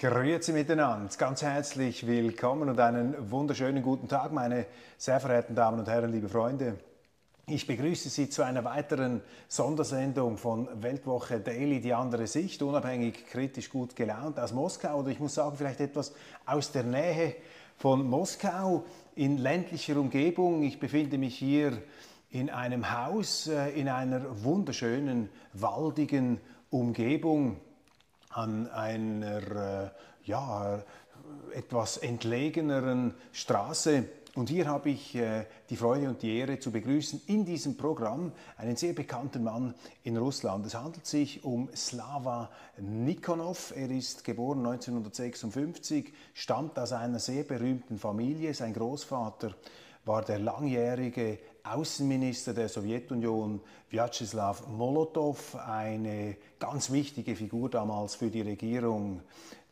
Grüezi miteinander, ganz herzlich willkommen und einen wunderschönen guten Tag, meine sehr verehrten Damen und Herren, liebe Freunde. Ich begrüße Sie zu einer weiteren Sondersendung von Weltwoche Daily, die andere Sicht, unabhängig, kritisch, gut gelaunt aus Moskau oder ich muss sagen, vielleicht etwas aus der Nähe von Moskau in ländlicher Umgebung. Ich befinde mich hier in einem Haus, in einer wunderschönen, waldigen Umgebung, an einer etwas entlegeneren Straße. Und hier habe ich die Freude und die Ehre zu begrüßen in diesem Programm einen sehr bekannten Mann in Russland. Es handelt sich um Slawa Nikonow. Er ist geboren 1956, stammt aus einer sehr berühmten Familie. Sein Großvater war der langjährige Außenminister der Sowjetunion, Wjatscheslaw Molotow, eine ganz wichtige Figur damals für die Regierung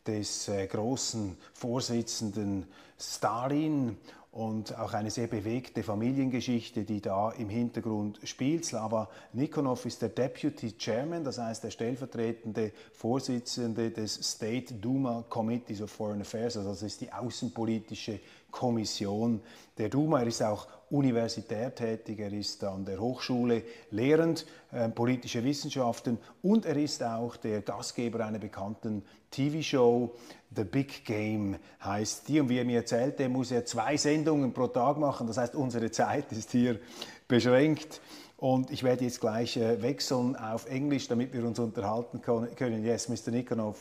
des großen Vorsitzenden Stalin und auch eine sehr bewegte Familiengeschichte, die da im Hintergrund spielt. Slawa Nikonow ist der Deputy Chairman, das heißt der stellvertretende Vorsitzende des State Duma Committees of Foreign Affairs, also das ist die außenpolitische Kommission der Duma. Er ist auch universitär tätig, er ist an der Hochschule lehrend, politische Wissenschaften und er ist auch der Gastgeber einer bekannten TV-Show, The Big Game heißt die. Und wie er mir erzählte, muss er 2 Sendungen pro Tag machen, das heißt, unsere Zeit ist hier beschränkt. Und ich werde jetzt gleich wechseln auf Englisch, damit wir uns unterhalten können. Yes, Mr. Nikonow,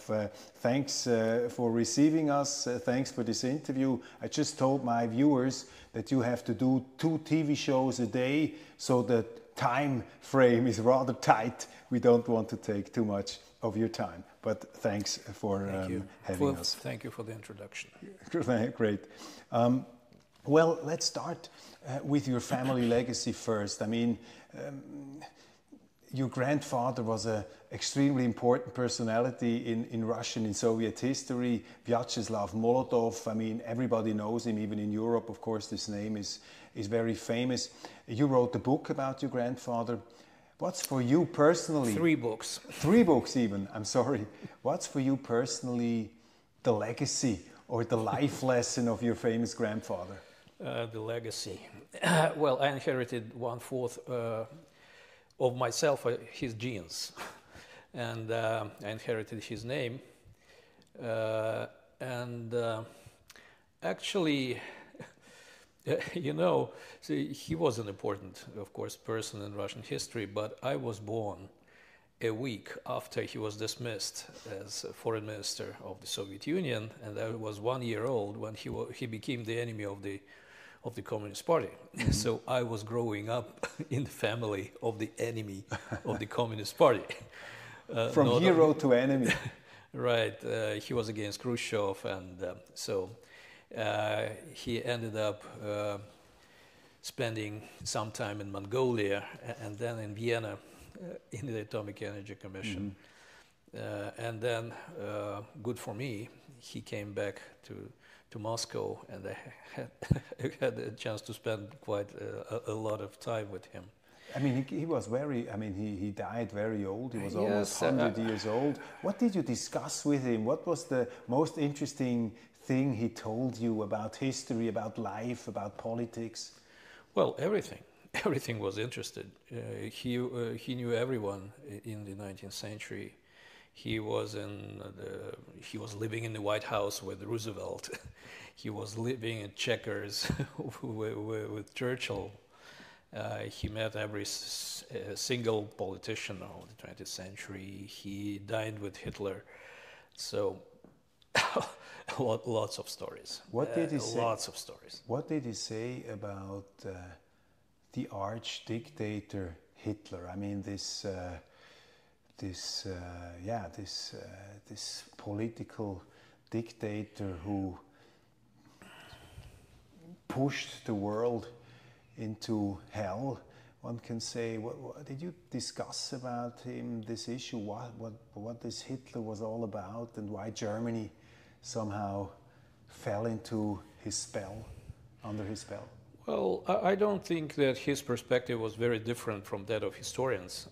thanks for receiving us. Thanks for this interview. I just told my viewers that you have to do 2 TV shows a day, so the time frame is rather tight. We don't want to take too much of your time. But thanks for having us. Thank you for the introduction. Great. Well, let's start with your family legacy first. I mean, your grandfather was an extremely important personality in Russian, in Soviet history, Vyacheslav Molotov. I mean, everybody knows him, even in Europe, of course, this name is very famous. You wrote a book about your grandfather. What's for you personally? 3 books. 3 books even, I'm sorry. What's for you personally the legacy or the life lesson of your famous grandfather? The legacy. Well, I inherited 1/4 of myself, his genes, and I inherited his name. Actually, you know, see, he was an important, of course, person in Russian history, but I was born a week after he was dismissed as foreign minister of the Soviet Union, and I was 1 year old when he became the enemy of the Communist Party. Mm-hmm. So I was growing up in the family of the enemy of the Communist Party. From hero to enemy. Right. He was against Khrushchev, and so he ended up spending some time in Mongolia and then in Vienna in the Atomic Energy Commission. Mm-hmm. And then, good for me, he came back to Moscow, and I had a chance to spend quite a lot of time with him. I mean, he was very, I mean, he died very old. He was almost 100 years old. What did you discuss with him? What was the most interesting thing he told you about history, about life, about politics? Well, everything. Everything was interested. He knew everyone in the 19th century. He was living in the White House with Roosevelt. He was living in Chequers with Churchill. He met every single politician of the 20th century. He dined with Hitler. So lots of stories. What did he say? Lots of stories. What did he say about the arch dictator Hitler? I mean, this political dictator who pushed the world into hell, one can say. What did you discuss about him, this issue, what this Hitler was all about, and why Germany somehow fell into his spell, under his spell? Well, I don't think that his perspective was very different from that of historians.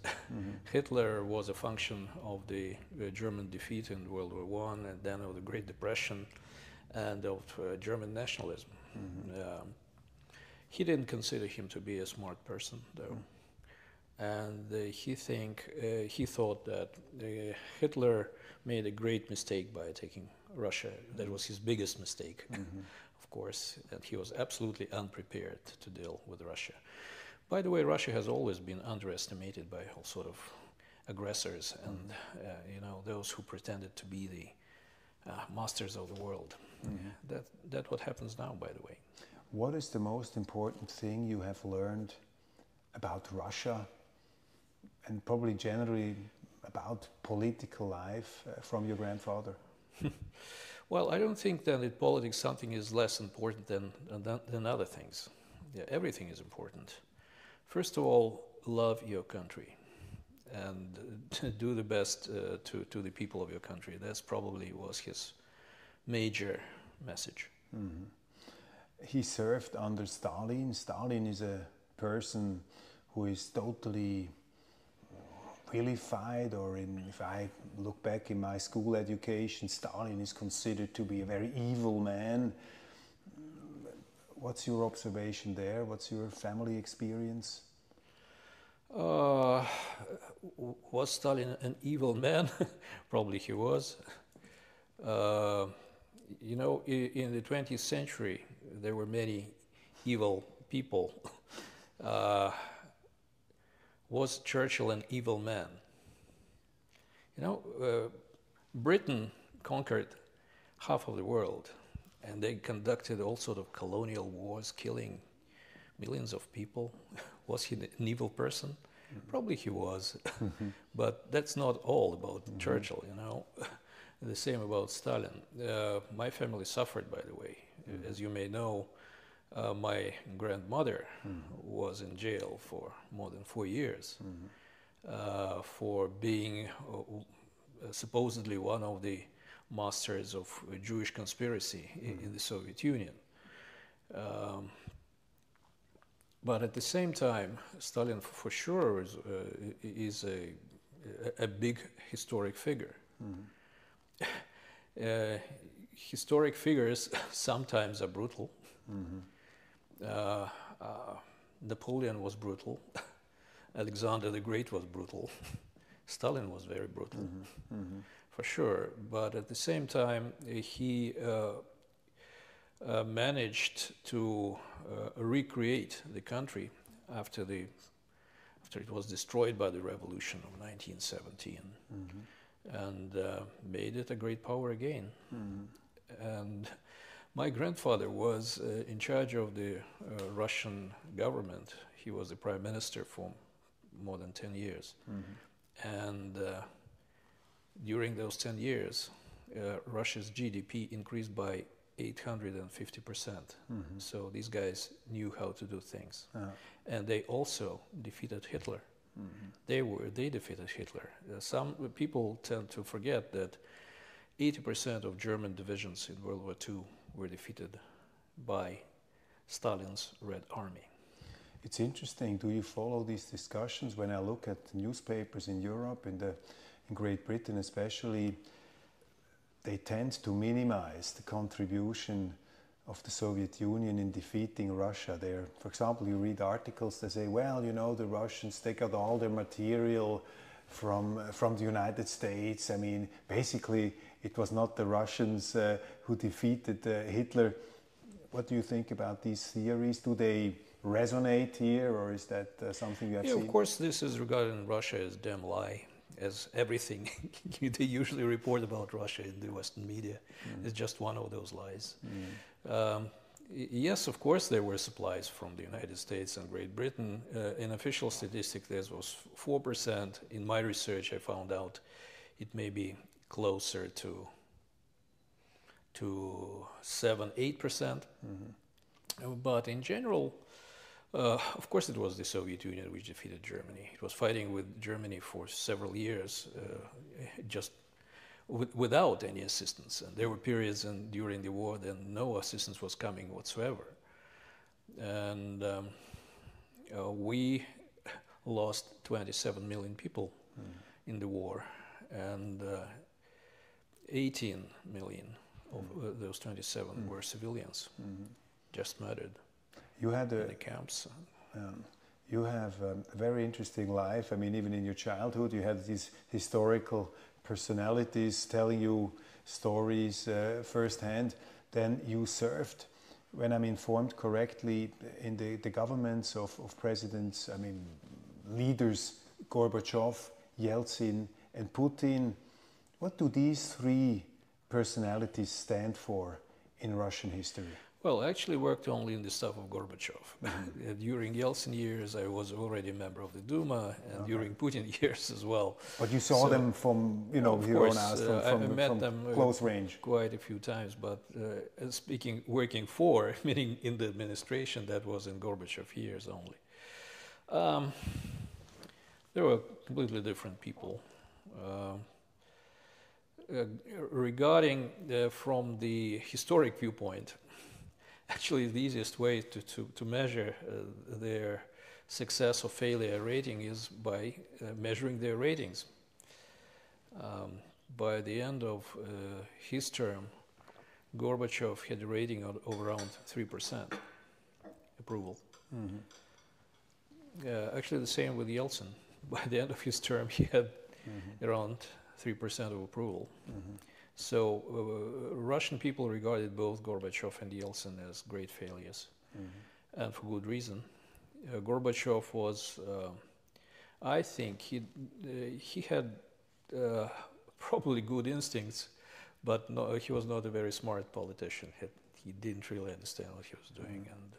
Hitler was a function of the German defeat in World War I and then of the Great Depression and of German nationalism. He didn't consider him to be a smart person, though. And he thought that Hitler made a great mistake by taking Russia. That was his biggest mistake, of course, and he was absolutely unprepared to deal with Russia. By the way, Russia has always been underestimated by all sort of aggressors and those who pretended to be the masters of the world. That's what happens now, by the way. What is the most important thing you have learned about Russia and probably generally about political life from your grandfather? Well, I don't think that in politics something is less important than other things. Yeah, everything is important. First of all, love your country and do the best to the people of your country. That's probably was his major message. He served under Stalin. Stalin is a person who is totally vilified, or if I look back in my school education, Stalin is considered to be a very evil man. What's your observation there? What's your family experience? Was Stalin an evil man? Probably he was. In the 20th century, there were many evil people. Was Churchill an evil man? Britain conquered half of the world, and they conducted all sorts of colonial wars, killing millions of people. Was he an evil person? Probably he was, but that's not all about Churchill, The same about Stalin. My family suffered, by the way. As you may know, my grandmother was in jail for more than 4 years for being supposedly one of the masters of a Jewish conspiracy in the Soviet Union. But at the same time, Stalin for sure is a big historic figure. Historic figures sometimes are brutal. Napoleon was brutal. Alexander the Great was brutal. Stalin was very brutal, for sure. But at the same time, he managed to recreate the country after it was destroyed by the revolution of 1917, and made it a great power again. And my grandfather was in charge of the Russian government. He was the prime minister for more than 10 years. And during those 10 years, Russia's GDP increased by 850%. So these guys knew how to do things. And they also defeated Hitler. They defeated Hitler. Some people tend to forget that 80% of German divisions in World War II were defeated by Stalin's Red Army. It's interesting. Do you follow these discussions? When I look at newspapers in Europe, in Great Britain especially, they tend to minimize the contribution of the Soviet Union in defeating Russia. There, for example, you read articles that say, well, the Russians, they got all their material from the United States. I mean, basically, it was not the Russians who defeated Hitler. What do you think about these theories? Do they resonate here, or is that something you have seen? Of course, this is regarded in Russia as a damn lie, as everything they usually report about Russia in the Western media is just one of those lies. Yes, of course, there were supplies from the United States and Great Britain. In official statistics, there was 4%. In my research, I found out it may be closer to 7-8%. But in general, of course, it was the Soviet Union which defeated Germany. It was fighting with Germany for several years, just without any assistance. And there were periods during the war that no assistance was coming whatsoever. and we lost 27 million people in the war, and 18 million of those 27 were civilians, just murdered in the camps. You have a very interesting life. I mean, even in your childhood, you had these historical personalities telling you stories firsthand. Then you served, when I'm informed correctly, in the governments of presidents, I mean, leaders, Gorbachev, Yeltsin, and Putin. What do these three personalities stand for in Russian history? Well, I actually worked only in the staff of Gorbachev. During Yeltsin years, I was already a member of the Duma, and during Putin years as well. But you saw them from, you know, your own house, from close range. Quite a few times, but working for, meaning in the administration, that was in Gorbachev years only. There were completely different people. Regarding from the historic viewpoint, actually the easiest way to measure their success or failure rating is by measuring their ratings. By the end of his term, Gorbachev had a rating of around 3% approval. Actually the same with Yeltsin. By the end of his term, he had around 3% of approval. So Russian people regarded both Gorbachev and Yeltsin as great failures, and for good reason. Gorbachev was, I think, he had probably good instincts, but he was not a very smart politician. He didn't really understand what he was doing, and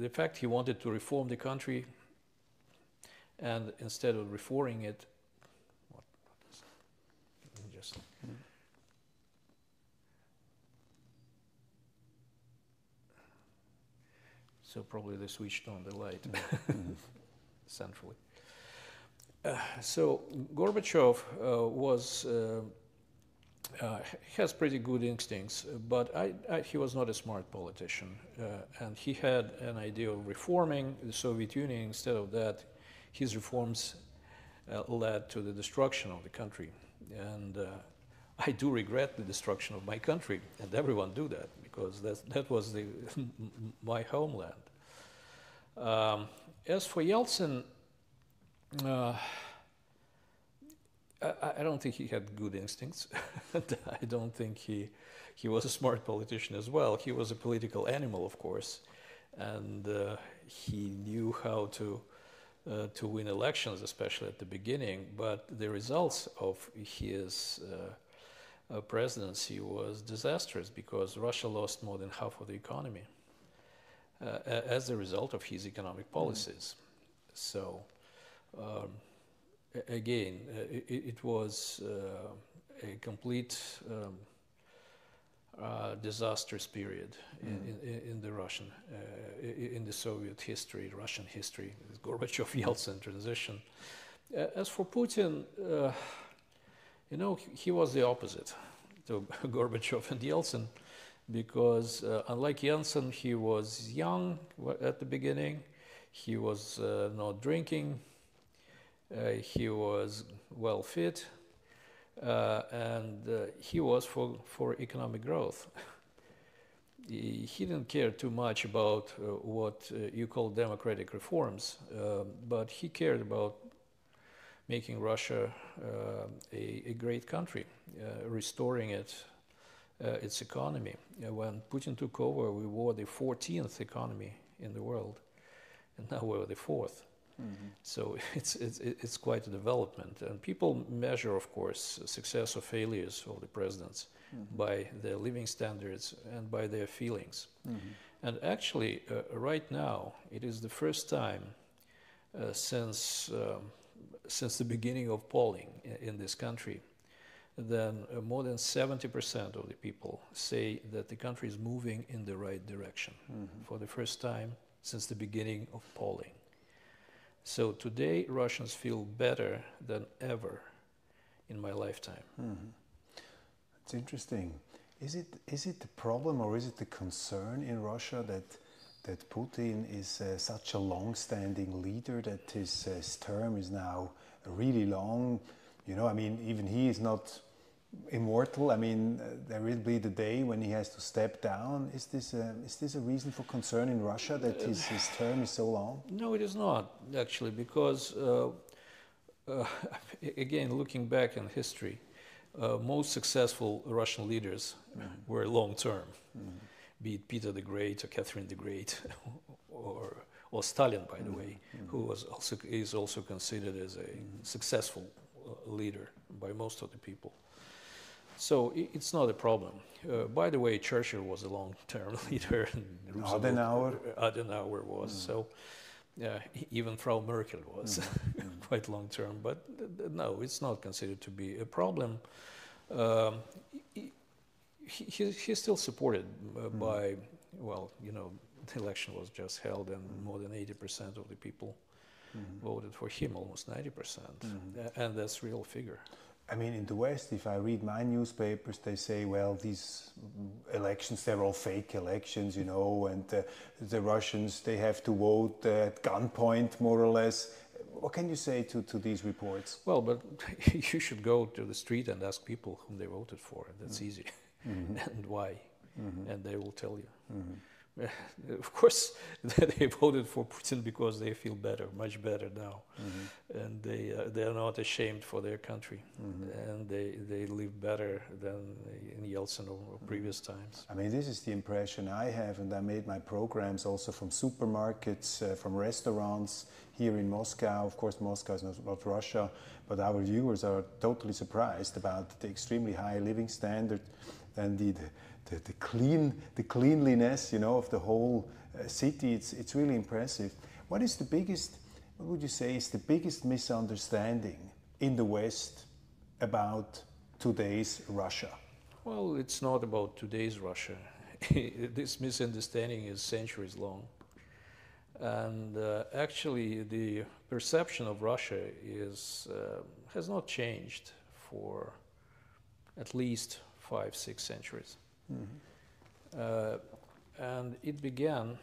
the fact he wanted to reform the country, and instead of reforming it, so probably they switched on the light centrally. So Gorbachev has pretty good instincts, but he was not a smart politician, and he had an idea of reforming the Soviet Union. Instead of that, his reforms led to the destruction of the country, and I do regret the destruction of my country, and everyone do that, because that was my homeland. As for Yeltsin, I don't think he had good instincts. I don't think he was a smart politician as well. He was a political animal, of course, and he knew how to win elections, especially at the beginning. But the results of his presidency was disastrous, because Russia lost more than half of the economy as a result of his economic policies. So again, it was a complete disastrous period in the Russian, in the Soviet history, Russian history, Gorbachev-Yeltsin transition. As for Putin, you know, he was the opposite to Gorbachev and Yeltsin, because unlike Yeltsin, he was young at the beginning, he was not drinking, he was well fit, and he was for economic growth. He didn't care too much about what you call democratic reforms, but he cared about making Russia a great country, restoring its economy. When Putin took over, we were the 14th economy in the world, and now we're the 4th. So it's quite a development, and people measure, of course, success or failures of the presidents by their living standards and by their feelings. And actually, right now, it is the first time since the beginning of polling in this country, then more than 70% of the people say that the country is moving in the right direction for the first time since the beginning of polling. So today, Russians feel better than ever in my lifetime. It's interesting. Is it the problem, or is it the concern in Russia that Putin is such a long-standing leader, that his term is now really long? You know, I mean, even he is not immortal. I mean, there will be the day when he has to step down. Is this a reason for concern in Russia, that his term is so long? No, it is not, actually, because again, looking back in history, most successful Russian leaders were long-term, be it Peter the Great or Catherine the Great, or Stalin, by the way, who is also considered as a successful leader by most of the people. So it's not a problem. By the way, Churchill was a long-term leader. And Adenauer was. So even Frau Merkel was quite long-term. But no, it's not considered to be a problem. He's still supported by, well, you know, the election was just held, and more than 80% of the people voted for him, almost 90%. And that's a real figure. I mean, in the West, if I read my newspapers, they say, well, these elections, they're all fake elections, you know, and the Russians, they have to vote at gunpoint, more or less. What can you say to these reports? Well, but you should go to the street and ask people whom they voted for. That's easy. And why. And they will tell you. Of course, they voted for Putin because they feel better, much better now, and they are not ashamed for their country, and they live better than in Yeltsin or previous times. I mean, this is the impression I have, and I made my programs also from supermarkets, from restaurants here in Moscow. Of course, Moscow is not Russia, but our viewers are totally surprised about the extremely high living standard and the cleanliness, you know, of the whole city. It's really impressive. What would you say is the biggest misunderstanding in the West about today's Russia? Well, it's not about today's Russia. This misunderstanding is centuries long. And actually, the perception of Russia has not changed for at least 5-6 centuries. And it began,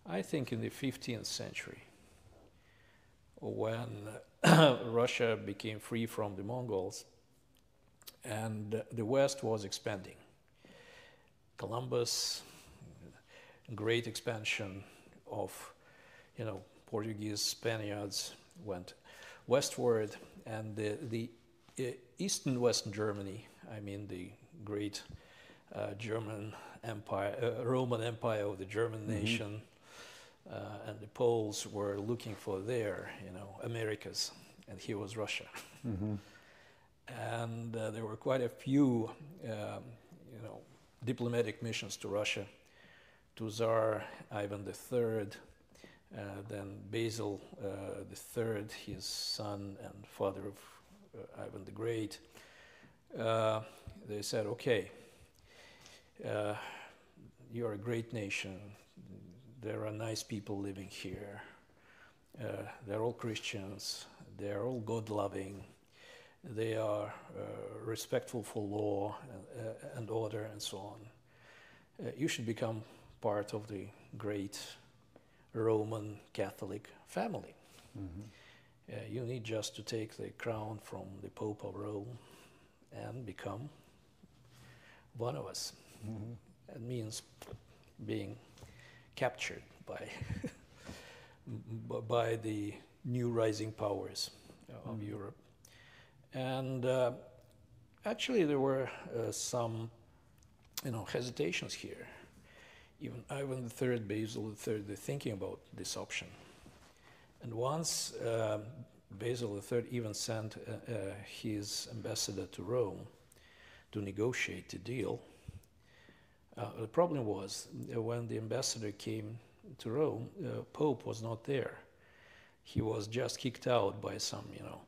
I think, in the 15th century, when Russia became free from the Mongols and the West was expanding. Columbus, great expansion of, you know, Portuguese, Spaniards went westward, and the East and Western Germany, I mean the great German Empire, Roman Empire of the German nation, and the Poles were looking for their, you know, Americas, and here was Russia. And there were quite a few, you know, diplomatic missions to Russia, to Tsar Ivan III, then Basil III, his son and father of Ivan the Great. They said, okay, you're a great nation. There are nice people living here. They're all Christians. They're all God-loving. They are respectful for law and order and so on. You should become part of the great Roman Catholic family. You need just to take the crown from the Pope of Rome and become one of us. It means being captured by by the new rising powers of Europe. And actually there were some, you know, hesitations here. Even Ivan III, Basil III, they're thinking about this option. And once Basil III even sent his ambassador to Rome to negotiate the deal. The problem was when the ambassador came to Rome, Pope was not there. He was just kicked out by some, you know,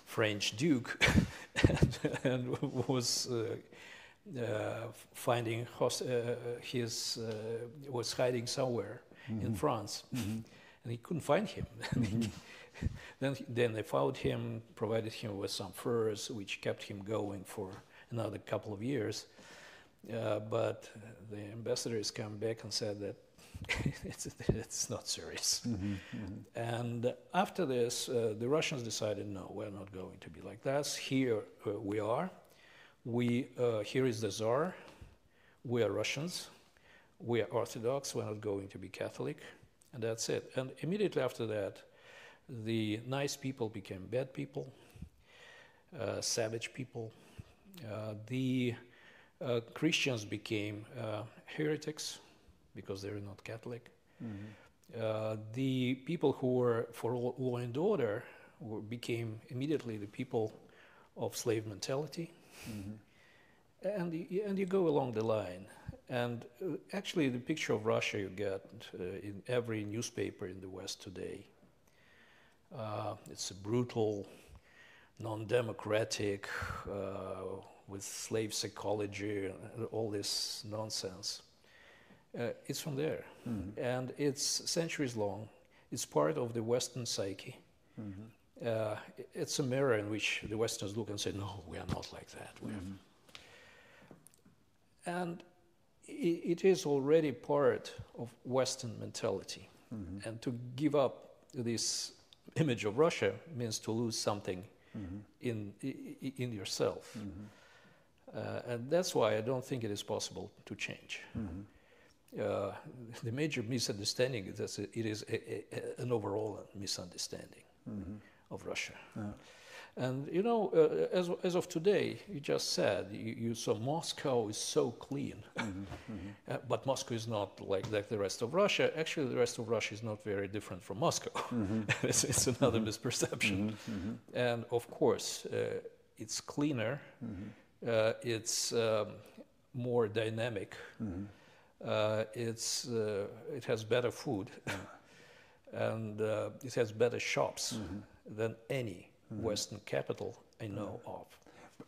French duke, and was finding was hiding somewhere in France, and he couldn't find him. Then they found him, provided him with some furs, which kept him going for another couple of years. But the ambassador has come back and said that it's not serious. And after this, the Russians decided, no, we're not going to be like that. Here we are. Here is the Tsar. We are Russians. We are Orthodox. We're not going to be Catholic. And that's it. And immediately after that, the nice people became bad people, savage people. The Christians became heretics because they're not Catholic. The people who were for law and order became immediately the people of slave mentality. And you go along the line. And actually the picture of Russia you get in every newspaper in the West today. It's a brutal, non-democratic, with slave psychology and all this nonsense. It's from there. And it's centuries long. It's part of the Western psyche. It's a mirror in which the Westerners look and say, no, we are not like that. And it is already part of Western mentality. And to give up this image of Russia means to lose something in yourself. And that's why I don't think it is possible to change. The major misunderstanding is that it is an overall misunderstanding of Russia. And you know, as of today, you just said, you saw Moscow is so clean, but Moscow is not like the rest of Russia. Actually, the rest of Russia is not very different from Moscow. It's another misperception. And of course, it's cleaner, it's more dynamic, it has better food, and it has better shops than any Western capital I know of.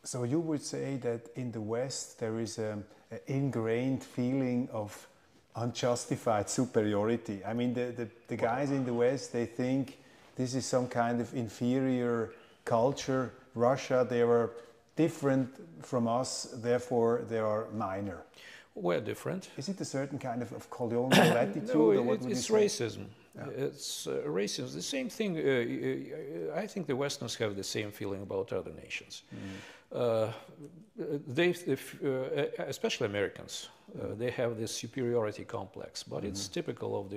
So you would say that in the West there is an ingrained feeling of unjustified superiority. I mean, the guys in the West, they think this is some kind of inferior culture. Russia, they were different from us, therefore they are minor. We're different. Is it a certain kind of colonial attitude? No, or what it's racism. Yeah. It's racism. The same thing, I think the Westerners have the same feeling about other nations. Especially Americans, they have this superiority complex, but it's typical of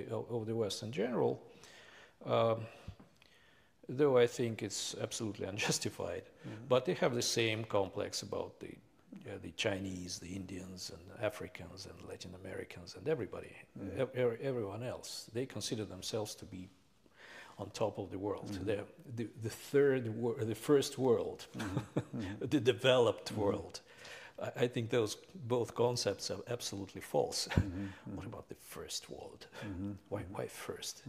the West in general, though I think it's absolutely unjustified. But they have the same complex about the Chinese, the Indians, and Africans, and Latin Americans, and everybody, everyone else. They consider themselves to be on top of the world. They're the first world, the developed world. I think those both concepts are absolutely false. What about the first world? Why first?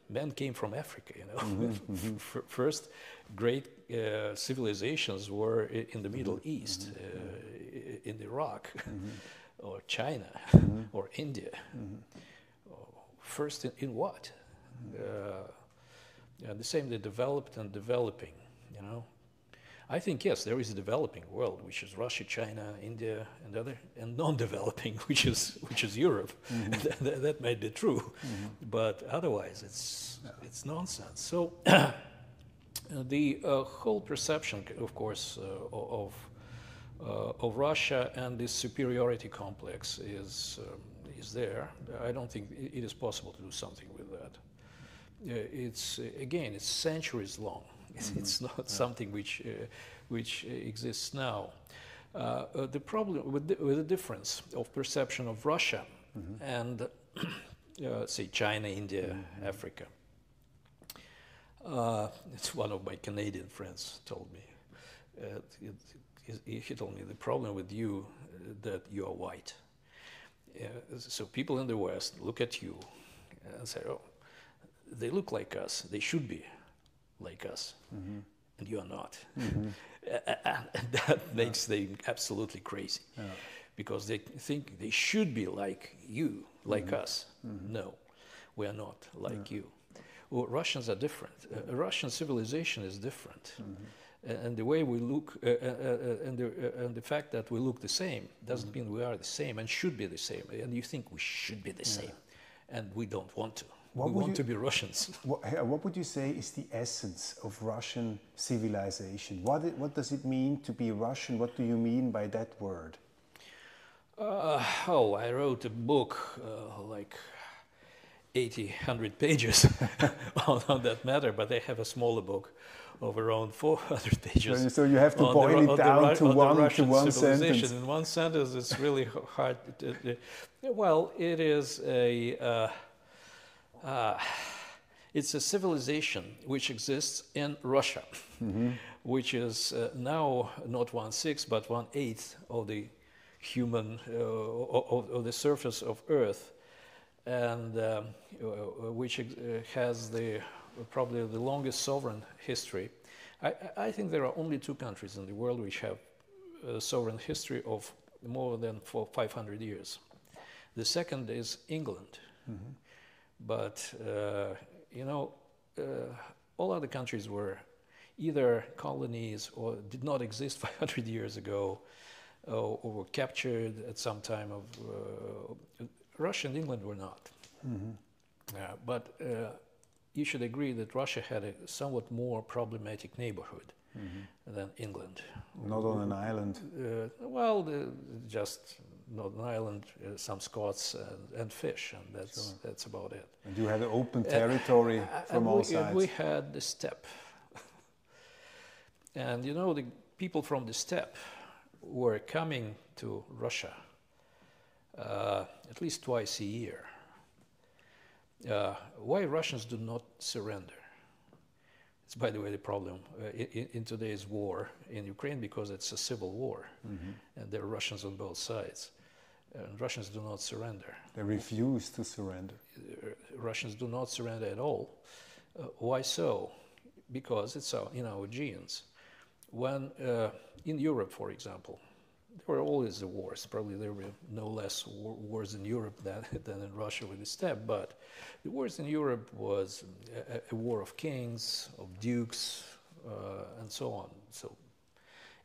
Men came from Africa, you know. First great civilizations were in the Middle East, in Iraq, or China, or India. First in what? The same, the developed and developing, you know. I think, yes, there is a developing world, which is Russia, China, India, and non-developing, which is Europe. That might be true, but otherwise it's nonsense. So the whole perception, of course, of Russia and this superiority complex is there. I don't think it is possible to do something with that. It's centuries long. It's not something which exists now. The problem with the difference of perception of Russia and, say, China, India, Africa. It's one of my Canadian friends told me. He told me the problem with you that you are white. So people in the West look at you and say, "Oh, they look like us. They should be like us, and you are not." And that makes them absolutely crazy, because they think they should be like you, like us. No, we are not like you. Well, Russians are different. Russian civilization is different. And the way we look, and the fact that we look the same doesn't mean we are the same and should be the same. And you think we should be the same, and we don't want to. We want to be Russians. What would you say is the essence of Russian civilization? What does it mean to be Russian? What do you mean by that word? I wrote a book like 100 pages on that matter, but I have a smaller book of around 400 pages. So you have to boil it down to one sentence. In one sentence, it's really hard. Well, it is it's a civilization which exists in Russia, which is now not 1/6 but 1/8 of the human of the surface of Earth, and which has probably the longest sovereign history. I think there are only 2 countries in the world which have a sovereign history of more than 500 years. The second is England. But, all other countries were either colonies or did not exist 500 years ago, or were captured at some time of... Russia and England were not. But you should agree that Russia had a somewhat more problematic neighborhood than England. Not on an island. Just not an island, some Scots and fish, and that's about it. And you had an open territory from all sides. We had the steppe. And the people from the steppe were coming to Russia at least twice a year. Why Russians do not surrender? It's, by the way, the problem in today's war in Ukraine, because it's a civil war, and there are Russians on both sides. And Russians do not surrender. They refuse to surrender. Russians do not surrender at all. Why so? Because it's in our genes. When in Europe, for example, there were always the wars. Probably there were no less wars in Europe than in Russia with the steppe, but the wars in Europe was a war of kings, of dukes, and so on. So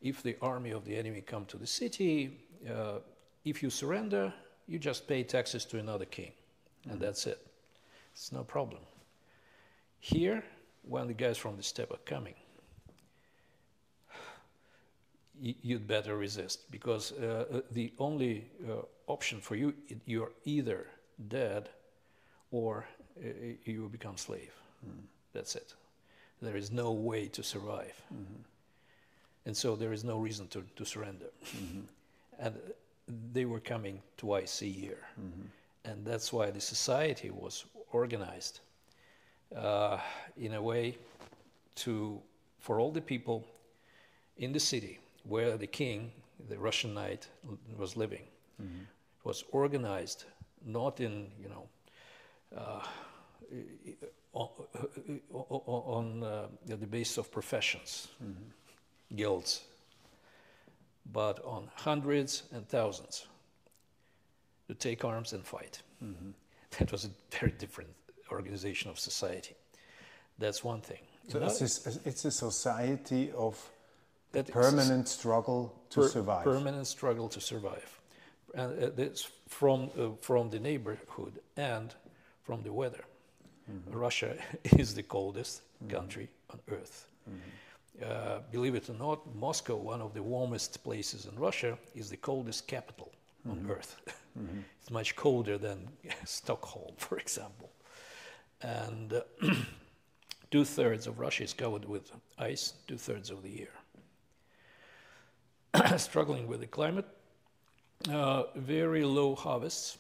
if the army of the enemy come to the city, if you surrender, you just pay taxes to another king, and that's it. It's no problem. Here, when the guys from the steppe are coming, you'd better resist, because the only option for you, you're either dead or you become slave. That's it. There is no way to survive. And so there is no reason to surrender. And they were coming twice a year. And that's why the society was organized in a way for all the people in the city where the king, the Russian knight, was living. It was organized not in, on the basis of professions, guilds, but on hundreds and thousands to take arms and fight. That was a very different organization of society. That's one thing. So it's a society of permanent struggle to survive. Permanent struggle to survive. And it's from the neighborhood and from the weather. Russia is the coldest country on earth. Believe it or not, Moscow, one of the warmest places in Russia, is the coldest capital on earth. It's much colder than Stockholm, for example. And 2/3 of Russia is covered with ice 2/3 of the year. Struggling with the climate, very low harvests,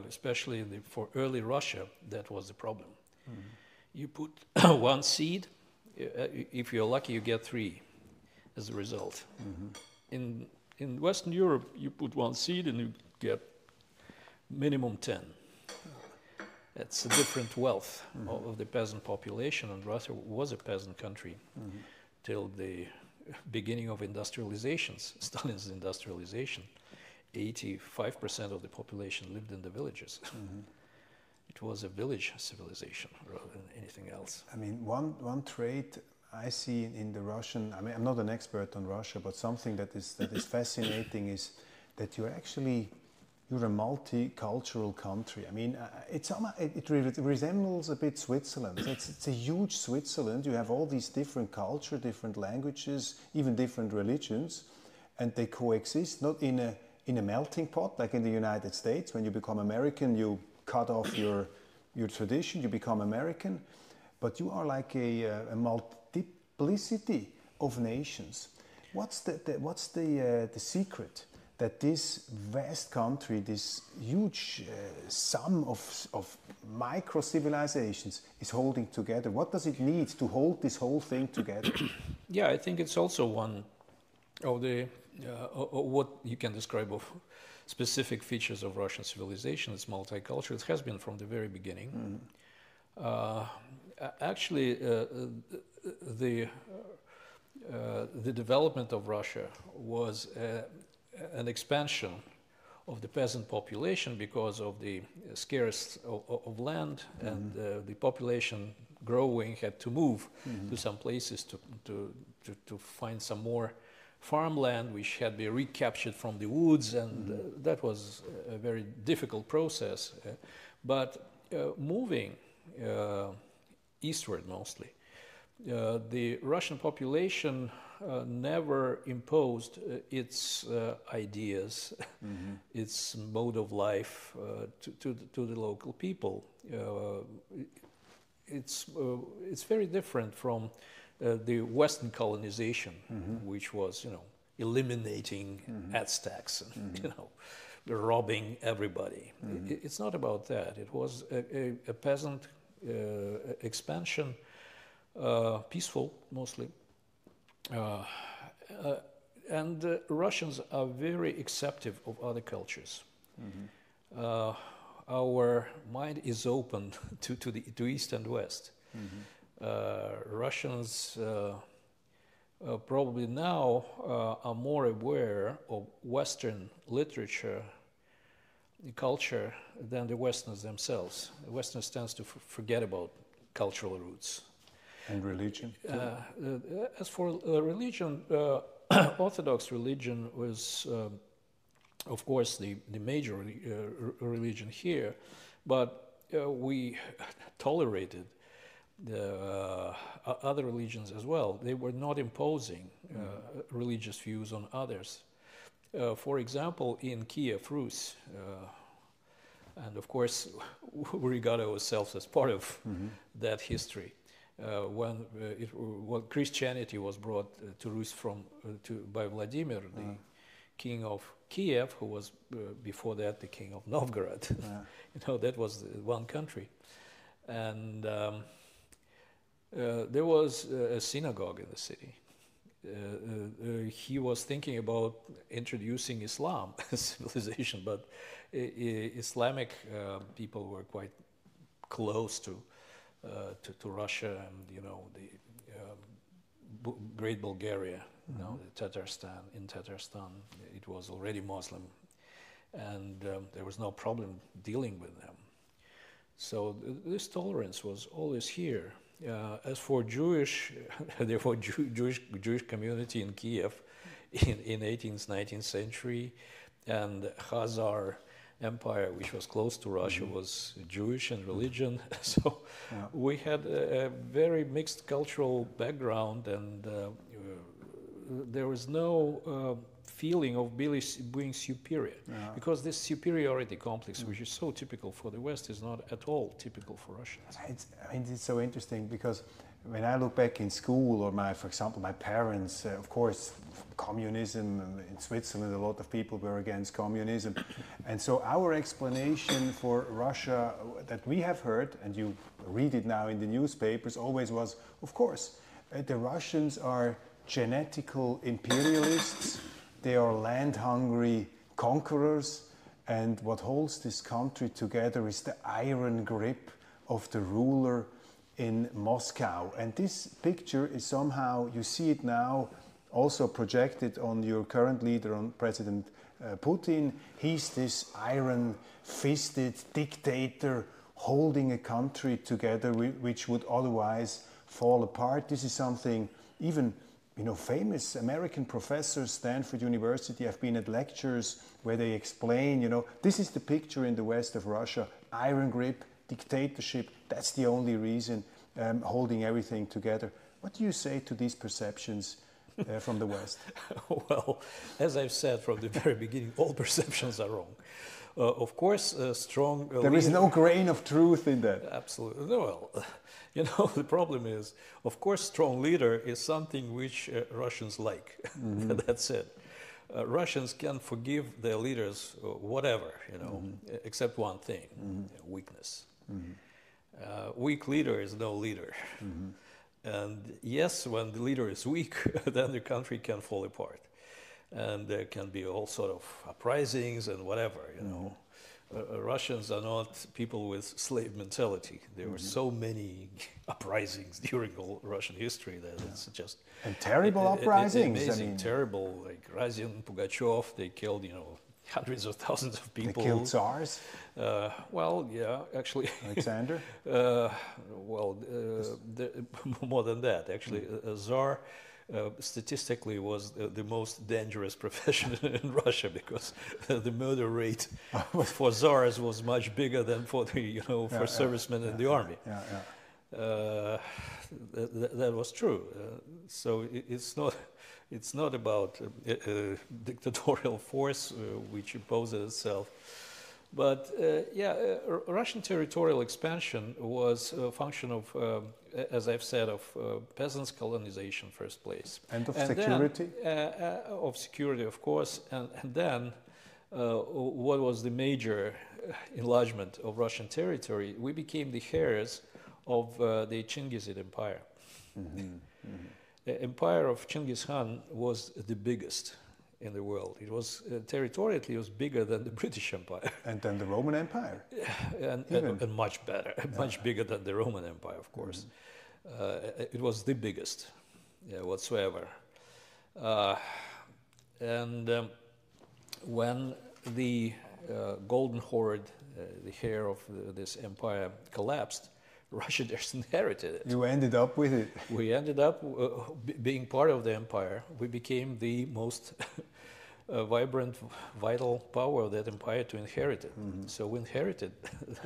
especially for early Russia. That was the problem. You put one seed, if you're lucky, you get 3 as a result. In Western Europe, you put one seed and you get minimum 10. It's a different wealth of the peasant population, and Russia was a peasant country till the beginning of industrializations, Stalin's industrialization. 85% of the population lived in the villages. It was a village civilization rather than anything else. I mean, one trait I see in the Russian, I mean, I'm not an expert on Russia, but something that is fascinating is that you're a multicultural country. I mean, it resembles a bit Switzerland. It's a huge Switzerland. You have all these different cultures, different languages, even different religions, and they coexist not in a melting pot like in the United States. When you become American, you cut off your tradition, you become American, but you are like a multiplicity of nations. What's the secret that this vast country, this huge sum of micro civilizations is holding together? What does it need to hold this whole thing together? Yeah, I think it's also one of the what you can describe of specific features of Russian civilization. It's multicultural. It has been from the very beginning. Actually, the development of Russia was an expansion of the peasant population because of the scarce of land, and the population growing had to move to some places to find some more farmland, which had been recaptured from the woods, and that was a very difficult process. But moving eastward mostly, the Russian population never imposed its ideas, its mode of life to the local people. It's very different from the Western colonization, which was, eliminating Aztecs and, robbing everybody. It's not about that. It was a peasant expansion, peaceful mostly. And Russians are very acceptive of other cultures. Our mind is open to East and West. Russians probably now are more aware of Western literature, culture, than the Westerners themselves. The Westerners tend to forget about cultural roots. And religion? As for religion, Orthodox religion was, of course, the major religion here, but we tolerated the other religions as well. They were not imposing religious views on others. For example, in Kiev, Rus, and of course we regard ourselves as part of that history. When Christianity was brought to Rus by Vladimir, the king of Kiev, who was before that the king of Novgorod. That was one country, and there was a synagogue in the city. He was thinking about introducing Islam civilization, but Islamic people were quite close to Russia and the Great Bulgaria, the Tatarstan. In Tatarstan, it was already Muslim, and there was no problem dealing with them. So this tolerance was always here. As for Jewish community in Kiev in 18th, 19th century, and Khazar Empire, which was close to Russia, was Jewish in religion. So we had a very mixed cultural background, and there was no feeling of being superior, because this superiority complex, which is so typical for the West, is not at all typical for Russians. It's so interesting, because when I look back in school, or for example, my parents, of course, communism in Switzerland, a lot of people were against communism. And so our explanation for Russia that we have heard, and you read it now in the newspapers, always was, of course, the Russians are genetical imperialists, they are land-hungry conquerors, and what holds this country together is the iron grip of the ruler in Moscow. And this picture is somehow, you see it now, also projected on your current leader, on President Putin. He's this iron-fisted dictator holding a country together which would otherwise fall apart. This is something even, you know, famous American professors, Stanford University, have been at lectures where they explain, you know, this is the picture in the west of Russia, iron grip, dictatorship, that's the only reason holding everything together. What do you say to these perceptions from the West? Well, as I've said from the very beginning, all perceptions are wrong. Of course, strong... There is no grain of truth in that. Absolutely. Well, you know, the problem is, of course, strong leader is something which Russians like. Mm-hmm. That's it. Russians can forgive their leaders whatever, you know, except one thing, weakness. Weak leader is no leader. And yes, when the leader is weak, then the country can fall apart. And there can be all sort of uprisings and whatever, you know. Russians are not people with slave mentality. There were so many uprisings during all Russian history that it's just... And terrible uprisings. Amazing, I mean, terrible, like Razin, Pugachev, they killed, you know, hundreds of thousands of people. They killed tsars? Well, yeah, actually. Alexander? More than that, actually. A czar statistically was the most dangerous profession in Russia, because the murder rate for czars was much bigger than for the, you know, for servicemen in the army. That was true. So it's not about a dictatorial force which imposes itself. But Russian territorial expansion was a function of, as I've said, of peasants' colonization first place. And of security? Of security, of course. And then what was the major enlargement of Russian territory? We became the heirs of the Chinggisid Empire. The empire of Chinggis Khan was the biggest in the world. It was territorially, it was bigger than the British Empire. And then the Roman Empire. And much better, much bigger than the Roman Empire, of course. It was the biggest whatsoever. When the Golden Horde, the heir of this empire, collapsed, Russia just inherited it. You ended up with it. We ended up being part of the empire. We became the most vibrant, vital power of that empire to inherit it. So we inherited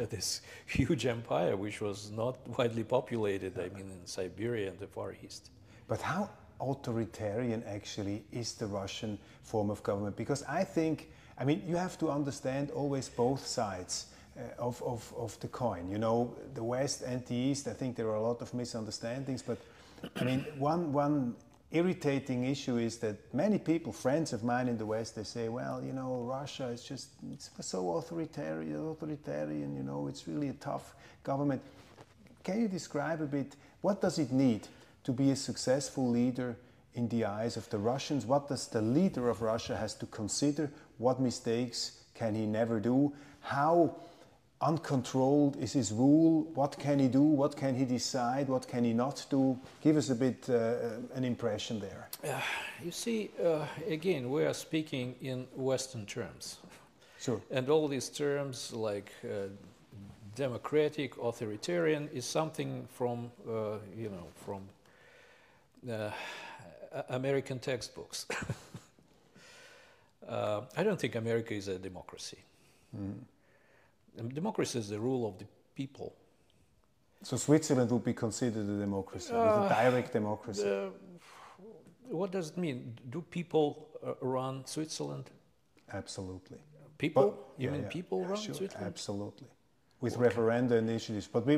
this huge empire, which was not widely populated, I mean, in Siberia and the Far East. But how authoritarian actually is the Russian form of government? Because I think, I mean, you have to understand always both sides of the coin. You know, the West and the East, I think there are a lot of misunderstandings, but I mean, one irritating issue is that many people, friends of mine in the West, they say, well, you know, Russia is just, it's so authoritarian, you know, it's really a tough government. Can you describe a bit, what does it need to be a successful leader in the eyes of the Russians? What does the leader of Russia has to consider? What mistakes can he never do? How uncontrolled is his rule? What can he do? What can he decide? What can he not do? Give us a bit an impression there. You see, again, we are speaking in Western terms. Sure. And all these terms like democratic, authoritarian is something from, you know, from American textbooks. I don't think America is a democracy. Democracy is the rule of the people. So Switzerland would be considered a democracy, a direct democracy? What does it mean? Do people run Switzerland? Absolutely. People? You mean people run sure, Switzerland? Absolutely. With referenda initiatives. But I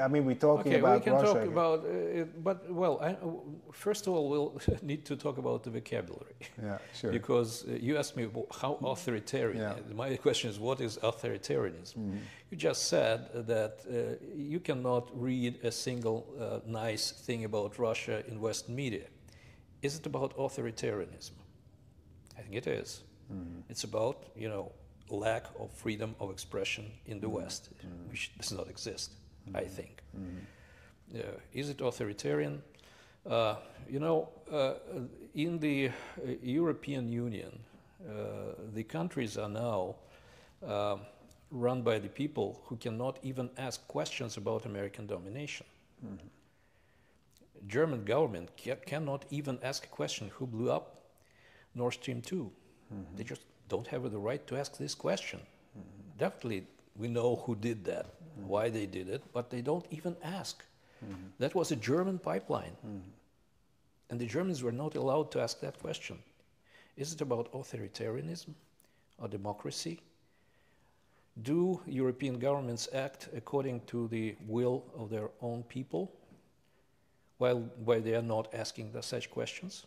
mean, we're talking about we can Russia. talk about it, but, well, first of all, we'll need to talk about the vocabulary. Yeah, sure. Because you asked me how authoritarian. Yeah. My question is, what is authoritarianism? You just said that you cannot read a single nice thing about Russia in Western media. Is it about authoritarianism? I think it is. It's about, you know, lack of freedom of expression in the West, which does not exist, I think. Is it authoritarian? You know, in the European Union, the countries are now run by the people who cannot even ask questions about American domination. German government cannot even ask a question who blew up Nord Stream 2. They just don't have the right to ask this question. Definitely, we know who did that, why they did it, but they don't even ask. That was a German pipeline. And the Germans were not allowed to ask that question. Is it about authoritarianism or democracy? Do European governments act according to the will of their own people while they are not asking such questions?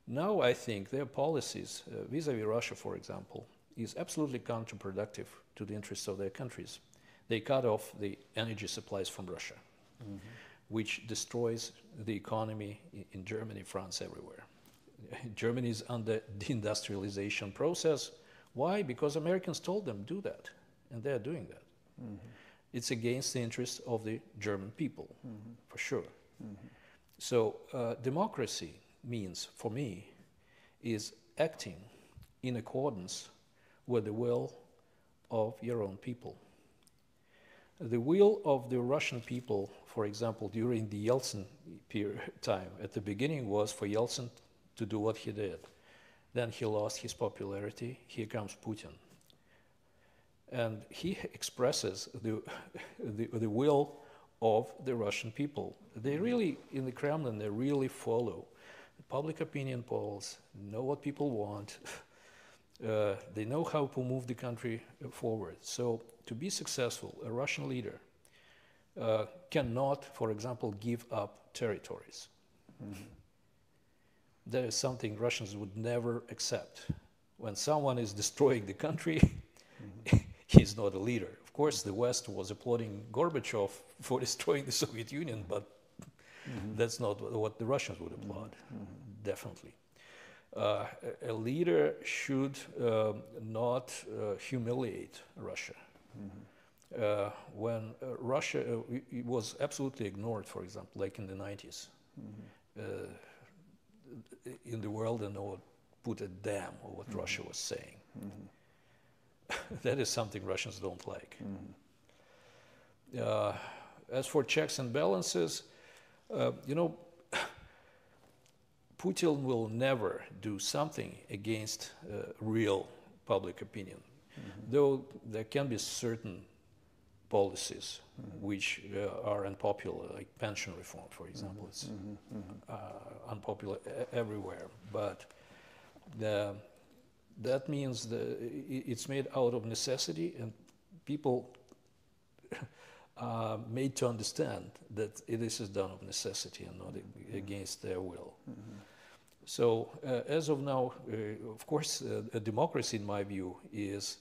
Now I think their policies vis-à-vis Russia, for example, is absolutely counterproductive to the interests of their countries. They cut off the energy supplies from Russia, which destroys the economy in Germany, France, everywhere. Germany is under deindustrialization process. Why? Because Americans told them do that, and they're doing that. It's against the interests of the German people, for sure. So democracy means, for me, is acting in accordance with the will of your own people. The will of the Russian people, for example, during the Yeltsin period time, at the beginning was for Yeltsin to do what he did. Then he lost his popularity. Here comes Putin. And he expresses the will of the Russian people. They really, in the Kremlin, they really follow public opinion polls, know what people want. They know how to move the country forward. So to be successful, a Russian leader cannot, for example, give up territories. That is something Russians would never accept. When someone is destroying the country, he's not a leader. Of course, the West was applauding Gorbachev for destroying the Soviet Union, but that's not what the Russians would applaud, definitely. A leader should not humiliate Russia. When Russia was absolutely ignored, for example, like in the 90s, in the world, and no one put a damn on what Russia was saying. That is something Russians don't like. As for checks and balances, Putin will never do something against real public opinion, though there can be certain policies which are unpopular, like pension reform, for example. It's unpopular everywhere, but that means it's made out of necessity, and people are made to understand that this is done of necessity and not against their will. So as of now, of course, a democracy, in my view, is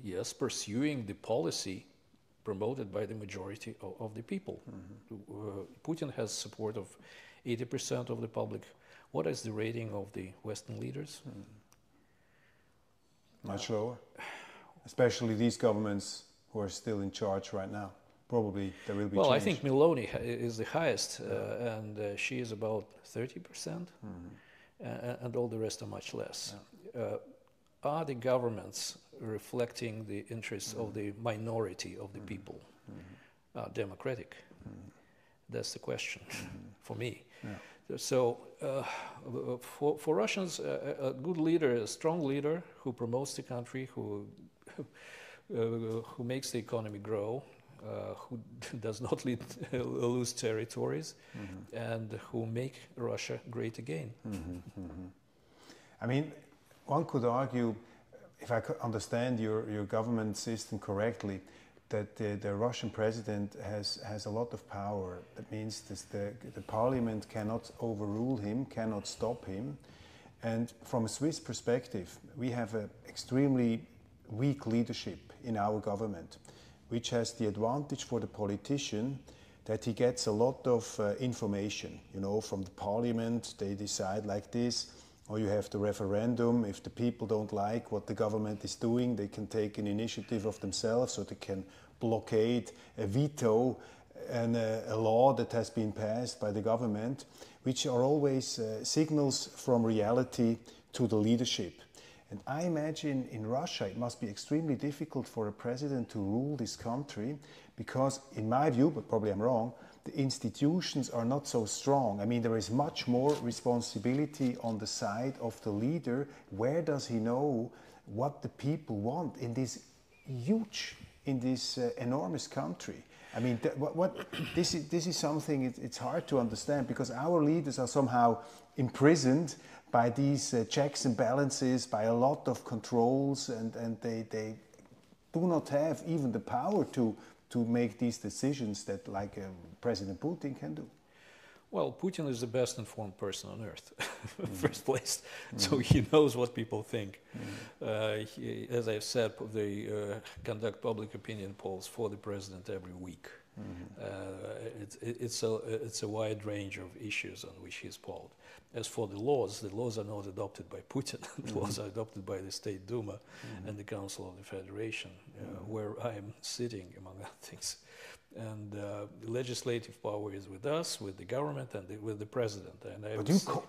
yes, pursuing the policy promoted by the majority of the people. Putin has support of 80% of the public. What is the rating of the Western leaders? Much lower, especially these governments who are still in charge right now. Probably there will be change. I think Molotow is the highest, and she is about 30%, and all the rest are much less. Are the governments reflecting the interests of the minority of the people? Democratic? That's the question for me. So for Russians, a good leader, a strong leader who promotes the country, who makes the economy grow, who does not lose territories, and who make Russia great again. I mean, one could argue, if I understand your government system correctly, that the Russian president has a lot of power. That means the parliament cannot overrule him, cannot stop him. And from a Swiss perspective, we have an extremely weak leadership in our government, which has the advantage for the politician that he gets a lot of information, from the parliament. They decide like this, or you have the referendum. If the people don't like what the government is doing, they can take an initiative of themselves, or they can blockade, veto a law that has been passed by the government, which are always signals from reality to the leadership. And I imagine in Russia it must be extremely difficult for a president to rule this country because, in my view, but probably I'm wrong, the institutions are not so strong. I mean, there is much more responsibility on the side of the leader. Where does he know what the people want in this huge, in this enormous country? I mean, this is something it's hard to understand, because our leaders are somehow imprisoned by these checks and balances, by a lot of controls, and they do not have even the power to make these decisions that like President Putin can do. Well, Putin is the best informed person on earth, first place, so he knows what people think. As I've said, they conduct public opinion polls for the president every week. It's a wide range of issues on which he's polled. As for the laws are not adopted by Putin. The laws are adopted by the State Duma and the Council of the Federation, where I am sitting, among other things. And the legislative power is with us, with the government, and with the president. And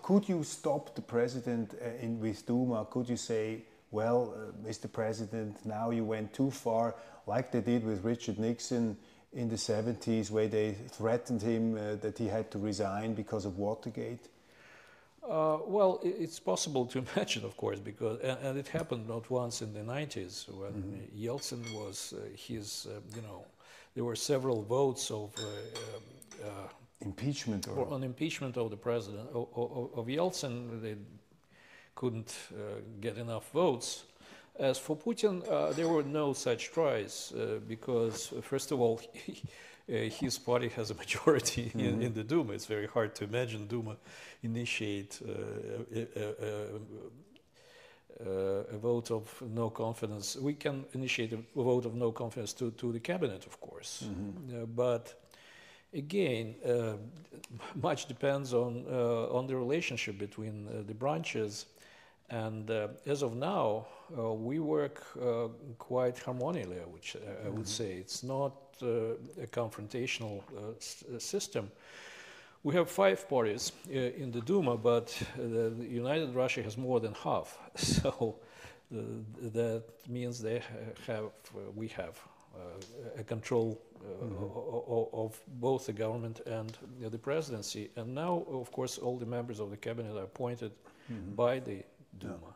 could you stop the president with Duma? Could you say, well, Mr. President, now you went too far, like they did with Richard Nixon in the 70s, where they threatened him that he had to resign because of Watergate? Well, it's possible to imagine, of course, because and it happened not once in the 90s when Yeltsin was there were several votes of impeachment on impeachment of the president of Yeltsin. They couldn't get enough votes. As for Putin, there were no such tries because, first of all, his party has a majority in the Duma. It's very hard to imagine Duma initiate a vote of no confidence. We can initiate a vote of no confidence to the cabinet, of course. But again, much depends on the relationship between the branches. And as of now, we work quite harmoniously, I would say. It's not a confrontational system. We have 5 parties in the Duma, but the United Russia has more than half. So that means we have a control of both the government and the presidency. And now, of course, all the members of the cabinet are appointed by the Duma.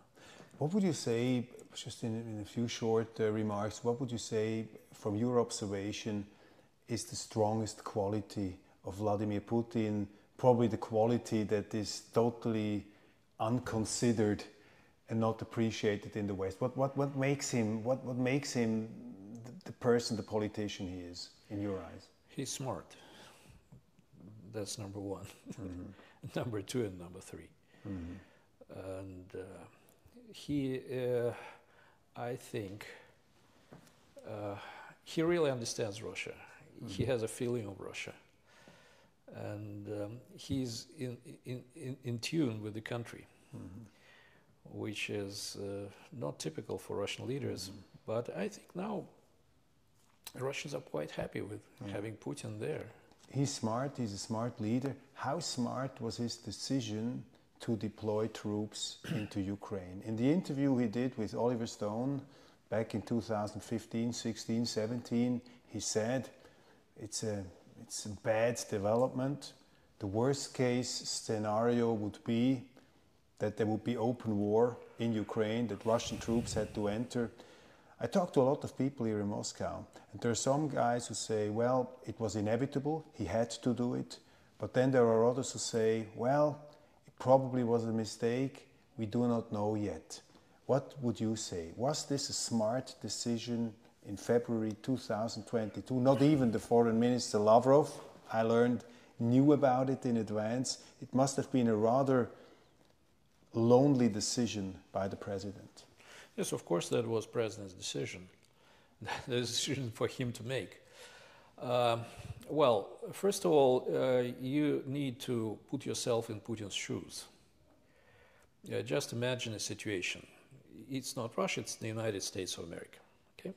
What would you say, just in a few short remarks, what would you say from your observation is the strongest quality of Vladimir Putin, probably the quality that is totally unconsidered and not appreciated in the West? What makes him the person, the politician he is, in your eyes? He's smart. That's number 1. Number 2 and number 3. And he, I think, he really understands Russia. He has a feeling of Russia, and he's in tune with the country, which is not typical for Russian leaders. But I think now Russians are quite happy with having Putin there. He's smart. He's a smart leader. How smart was his decision to deploy troops into Ukraine? In the interview he did with Oliver Stone back in 2015, 16, 17, he said it's a bad development. The worst case scenario would be that there would be open war in Ukraine, that Russian troops had to enter. I talked to a lot of people here in Moscow, and there are some guys who say, well, it was inevitable, he had to do it. But then there are others who say, well, probably was a mistake, we do not know yet. What would you say? Was this a smart decision in February 2022? Not even the foreign minister Lavrov, I learned, knew about it in advance. It must have been a rather lonely decision by the president. Yes, of course that was president's decision. The decision for him to make. Well, first of all, you need to put yourself in Putin's shoes. Just imagine a situation. It's not Russia, it's the United States of America. Okay?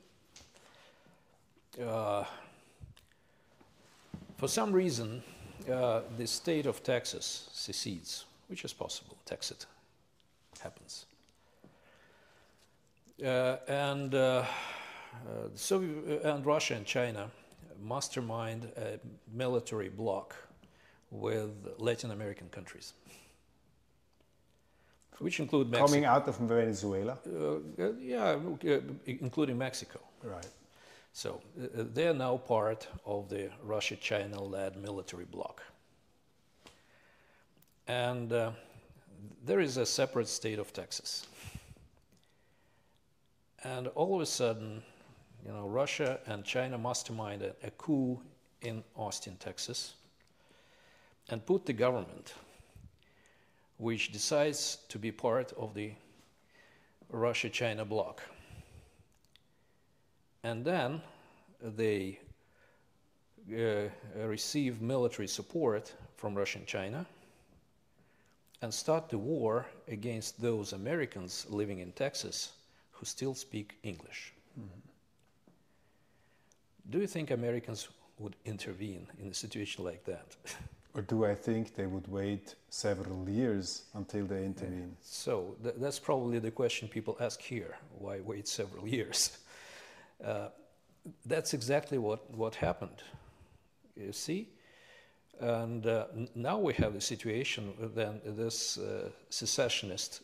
For some reason, the state of Texas secedes, which is possible. Texas happens. And Russia and China mastermind a military bloc with Latin American countries, which include Mexico. Coming out of Venezuela? Including Mexico. Right. So they are now part of the Russia-China-led military bloc. And there is a separate state of Texas. And all of a sudden, Russia and China masterminded a coup in Austin, Texas, and put the government, which decides to be part of the Russia-China bloc. And then they receive military support from Russia and China and start the war against those Americans living in Texas who still speak English. Mm-hmm. Do you think Americans would intervene in a situation like that? Or do I think they would wait several years until they intervene? So that's probably the question people ask here. Why wait several years? That's exactly what happened, you see? And now we have the situation that this secessionist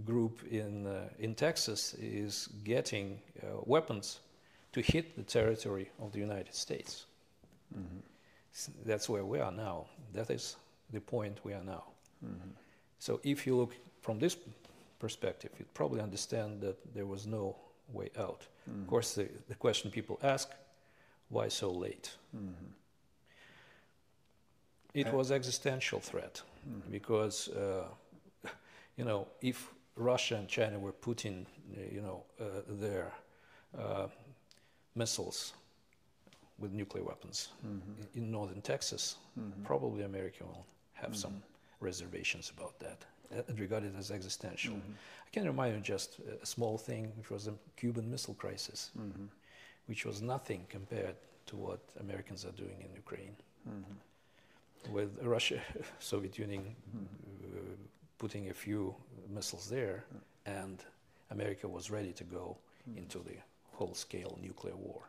group in Texas is getting weapons to hit the territory of the United States. Mm-hmm. That's where we are now. That is the point we are now. Mm-hmm. So if you look from this perspective, you'd probably understand that there was no way out. Mm-hmm. Of course, the question people ask, why so late? Mm-hmm. It was existential threat, mm-hmm. because, if Russia and China were putting, their missiles with nuclear weapons mm-hmm. in northern Texas, mm-hmm. probably America will have mm-hmm. some reservations about that and regard it as existential. Mm-hmm. I can remind you just a small thing, which was the Cuban Missile Crisis, mm-hmm. which was nothing compared to what Americans are doing in Ukraine. Mm-hmm. With Russia, Soviet Union putting a few missiles there, and America was ready to go into the whole-scale nuclear war.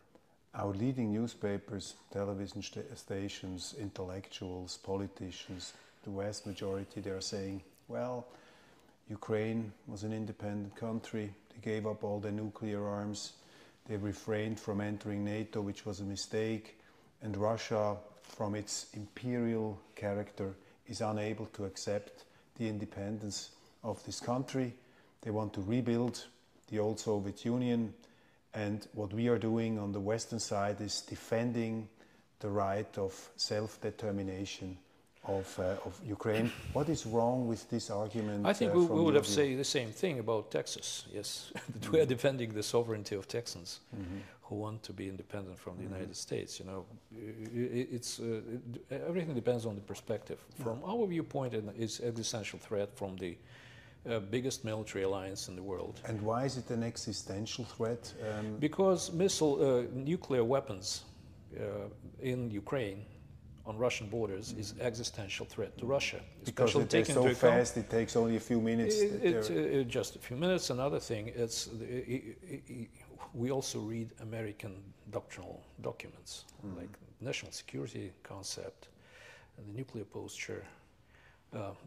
Our leading newspapers, television stations, intellectuals, politicians, the vast majority, they are saying, well, Ukraine was an independent country, they gave up all their nuclear arms, they refrained from entering NATO, which was a mistake, and Russia, from its imperial character, is unable to accept the independence of this country. They want to rebuild the old Soviet Union, and what we are doing on the Western side is defending the right of self-determination of Ukraine. What is wrong with this argument? I think we would have said the same thing about Texas, yes. That mm-hmm. we are defending the sovereignty of Texans mm-hmm. who want to be independent from the mm-hmm. United States. Everything depends on the perspective. From our viewpoint, it's an existential threat from the biggest military alliance in the world. And why is it an existential threat? Because nuclear weapons in Ukraine on Russian borders is existential threat to Russia. Because it's so fast, it takes only a few minutes. Just a few minutes. Another thing, we also read American doctrinal documents, like national security concept, and the nuclear posture.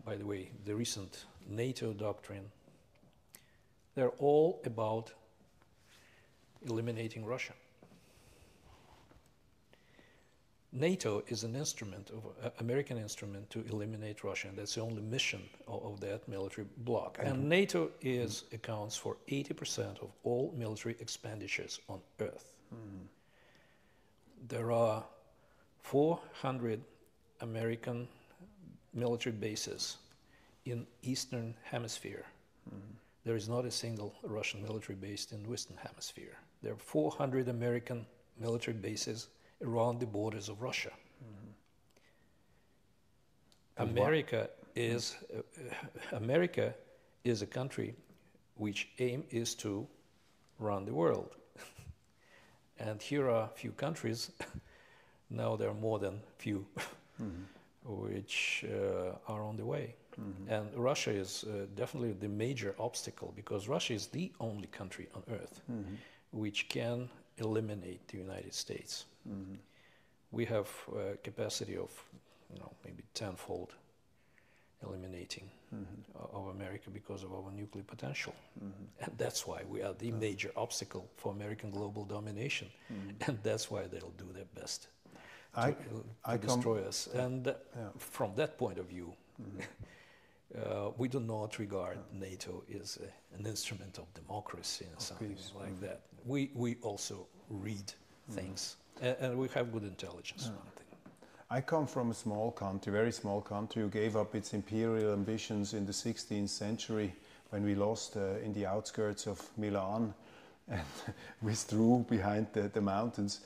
By the way, the recent NATO doctrine, they're all about eliminating Russia. NATO is an instrument, American instrument to eliminate Russia, and that's the only mission of that military bloc. And NATO accounts for 80% of all military expenditures on Earth. Mm. There are 400 American military bases in Eastern Hemisphere. Mm. There is not a single Russian military base in the Western Hemisphere. There are 400 American military bases around the borders of Russia. Mm-hmm. America is a country which aim is to run the world. And here are a few countries, now there are more than few, mm-hmm. which are on the way. Mm-hmm. And Russia is definitely the major obstacle, because Russia is the only country on earth mm-hmm. which can eliminate the United States. We have a capacity of, maybe tenfold eliminating of America because of our nuclear potential. And that's why we are the major obstacle for American global domination. And that's why they'll do their best to destroy us. And from that point of view, we do not regard NATO as an instrument of democracy and something like that. We also read things, and we have good intelligence. I come from a small country, very small country, who gave up its imperial ambitions in the 16th century when we lost in the outskirts of Milan and withdrew behind the mountains.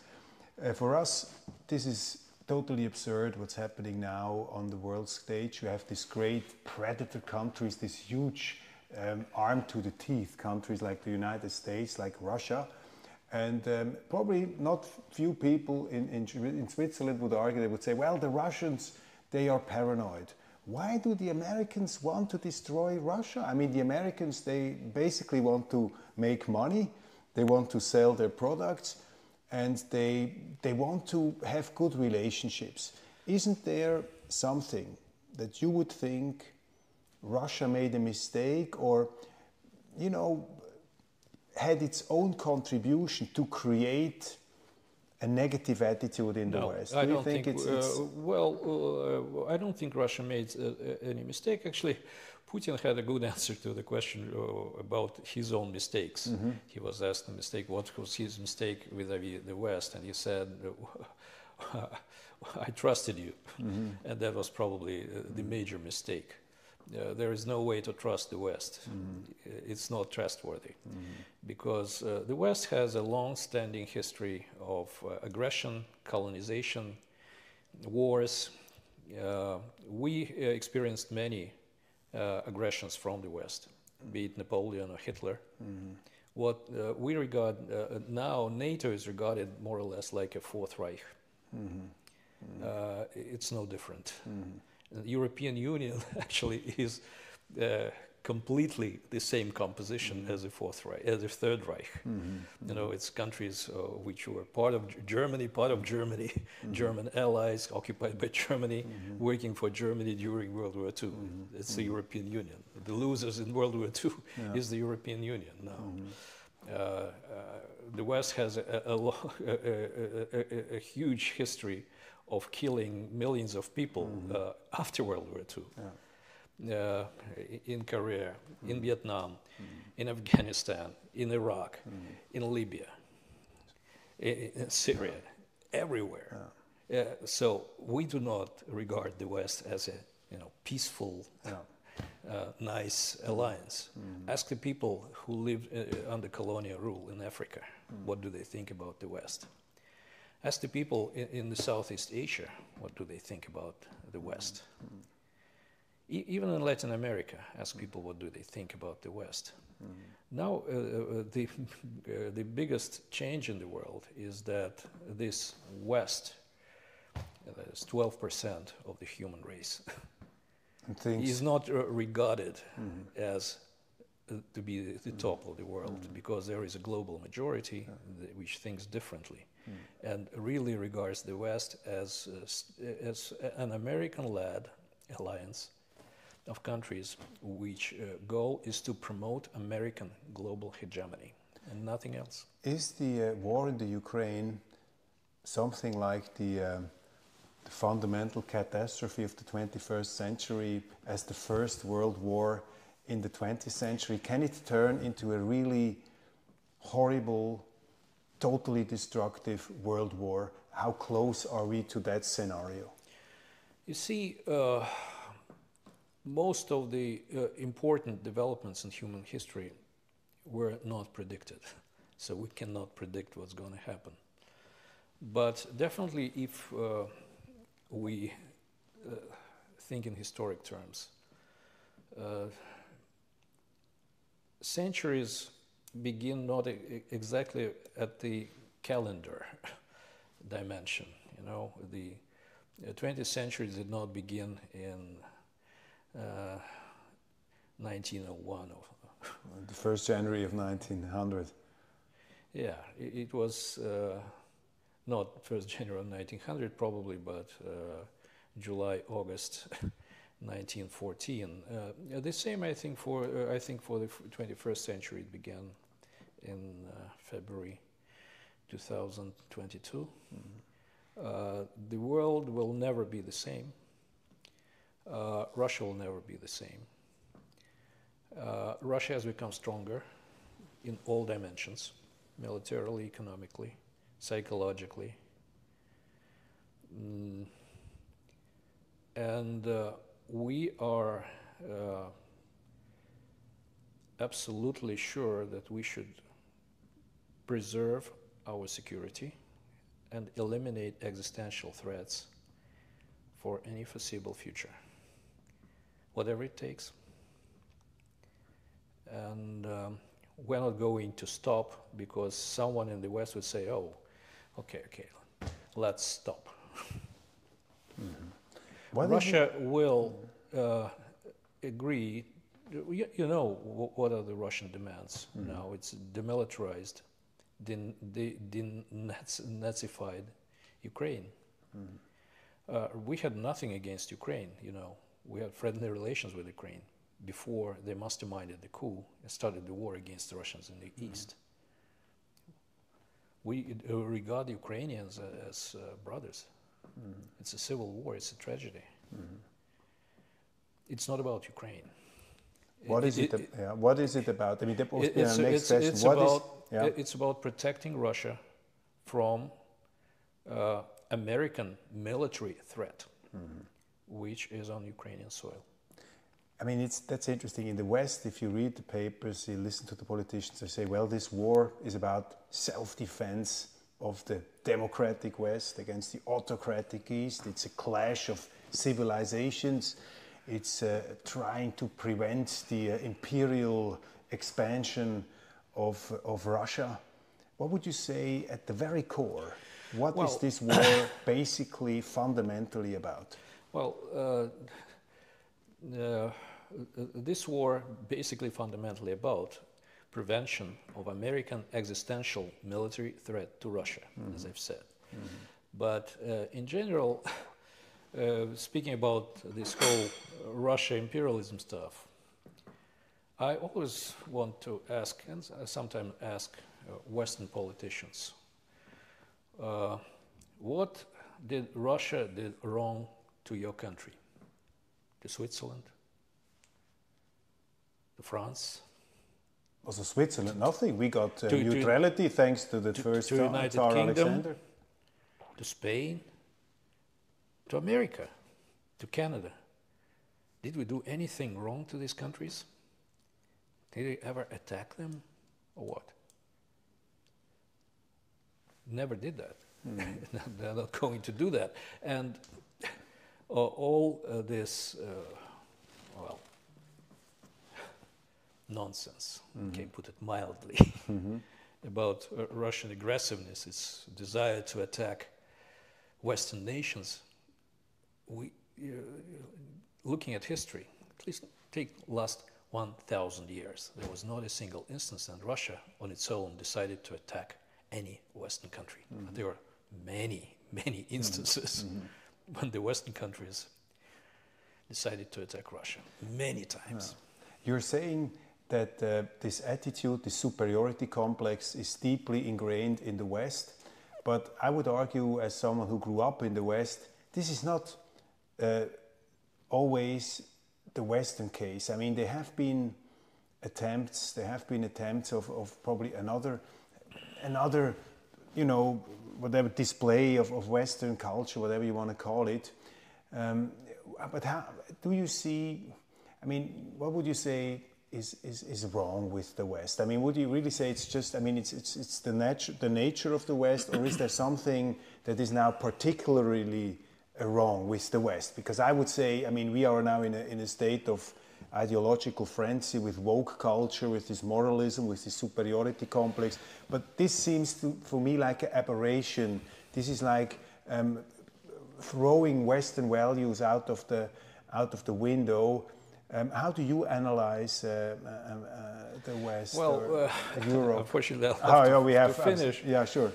For us, this is totally absurd what's happening now on the world stage. You have these great predator countries, these huge armed to the teeth countries like the United States, like Russia. And probably not few people in Switzerland would argue, they would say, well, the Russians, they are paranoid. Why do the Americans want to destroy Russia? I mean, the Americans, they basically want to make money, they want to sell their products, and they want to have good relationships. Isn't there something that you would think Russia made a mistake, or, had its own contribution to create a negative attitude in the West? I don't think I don't think Russia made any mistake. Actually, Putin had a good answer to the question about his own mistakes. He was asked the mistake, what was his mistake vis-a-vis the West, and he said, I trusted you. And that was probably the major mistake. There is no way to trust the West. It's not trustworthy, because the West has a long-standing history of aggression, colonization, wars. We experienced many aggressions from the West, be it Napoleon or Hitler. What we regard now, NATO is regarded more or less like a Fourth Reich. It's no different. The European Union actually is completely the same composition as the Fourth Reich, as the Third Reich. It's countries which were part of Germany, German allies occupied by Germany, working for Germany during World War II. It's the European Union. The losers in World War II is the European Union now. The West has a huge history of killing millions of people after World War II. In Korea, in Vietnam, in Afghanistan, in Iraq, in Libya, in Syria, everywhere. So we do not regard the West as a peaceful, nice alliance. Ask the people who lived under colonial rule in Africa, what do they think about the West? Ask the people in the Southeast Asia, what do they think about the West? Even in Latin America, ask people what do they think about the West. Now, the biggest change in the world is that this West, that is 12% of the human race, is not regarded as to be the top of the world, because there is a global majority which thinks differently, and really regards the West as an American-led alliance of countries which goal is to promote American global hegemony and nothing else. Is the war in the Ukraine something like the fundamental catastrophe of the 21st century as the First World War in the 20th century? Can it turn into a really horrible, totally destructive world war? How close are we to that scenario? You see, most of the important developments in human history were not predicted. So we cannot predict what's going to happen. But definitely if we think in historic terms, centuries begin not exactly at the calendar dimension. The 20th century did not begin in 1901. The 1st January of 1900. Yeah, it was not 1st January 1900 probably, but July, August 1914. The same, I think, for the 21st century. It began in February 2022. The world will never be the same. Russia will never be the same. Russia has become stronger in all dimensions, militarily, economically, psychologically. And we are absolutely sure that we should preserve our security and eliminate existential threats for any foreseeable future, whatever it takes. And we're not going to stop because someone in the West would say, oh, okay, let's stop. Russia will agree. You know what are the Russian demands now? It's demilitarized, denazified Ukraine. We had nothing against Ukraine, you know. We had friendly relations with Ukraine before they masterminded the coup and started the war against the Russians in the East. We regard Ukrainians as brothers. It's a civil war, it's a tragedy. It's not about Ukraine. What is it about? I mean, that was the next question. It's about protecting Russia from American military threat, which is on Ukrainian soil. I mean, that's interesting. In the West, if you read the papers, you listen to the politicians, they say, well, this war is about self-defense of the democratic West against the autocratic East. It's a clash of civilizations. It's trying to prevent the imperial expansion of Russia. What would you say at the very core? What is this war basically fundamentally about? Well, this war basically fundamentally about prevention of American existential military threat to Russia, as I've said. But in general, speaking about this whole Russia imperialism stuff, I always want to ask, and I sometimes ask Western politicians, what did Russia did wrong to your country? To Switzerland? To France? Also Switzerland, nothing. We got neutrality thanks to the first Tsar Alexander. To Spain? To America? To Canada? Did we do anything wrong to these countries? Did we ever attack them or what? Never did that. They're not going to do that. And all this, nonsense, okay, put it mildly, about Russian aggressiveness, its desire to attack Western nations. We, looking at history, at least take last 1,000 years, there was not a single instance that Russia on its own decided to attack any Western country. But there were many, many instances when the Western countries decided to attack Russia, many times. You're saying that this attitude, this superiority complex is deeply ingrained in the West, but I would argue, as someone who grew up in the West, this is not always the Western case. I mean, there have been attempts of probably another, you know, whatever display of Western culture, whatever you want to call it. But how do you see, I mean, what would you say is wrong with the West? I mean, would you really say it's just, I mean, it's the nature of the West, or is there something that is now particularly wrong with the West? Because I would say, I mean, we are now in a state of ideological frenzy with woke culture, with this moralism, with this superiority complex. But this seems for me like an aberration. This is like throwing Western values out of the window. How do you analyze the West Well, or Europe? unfortunately, We have to finish. Yeah, sure.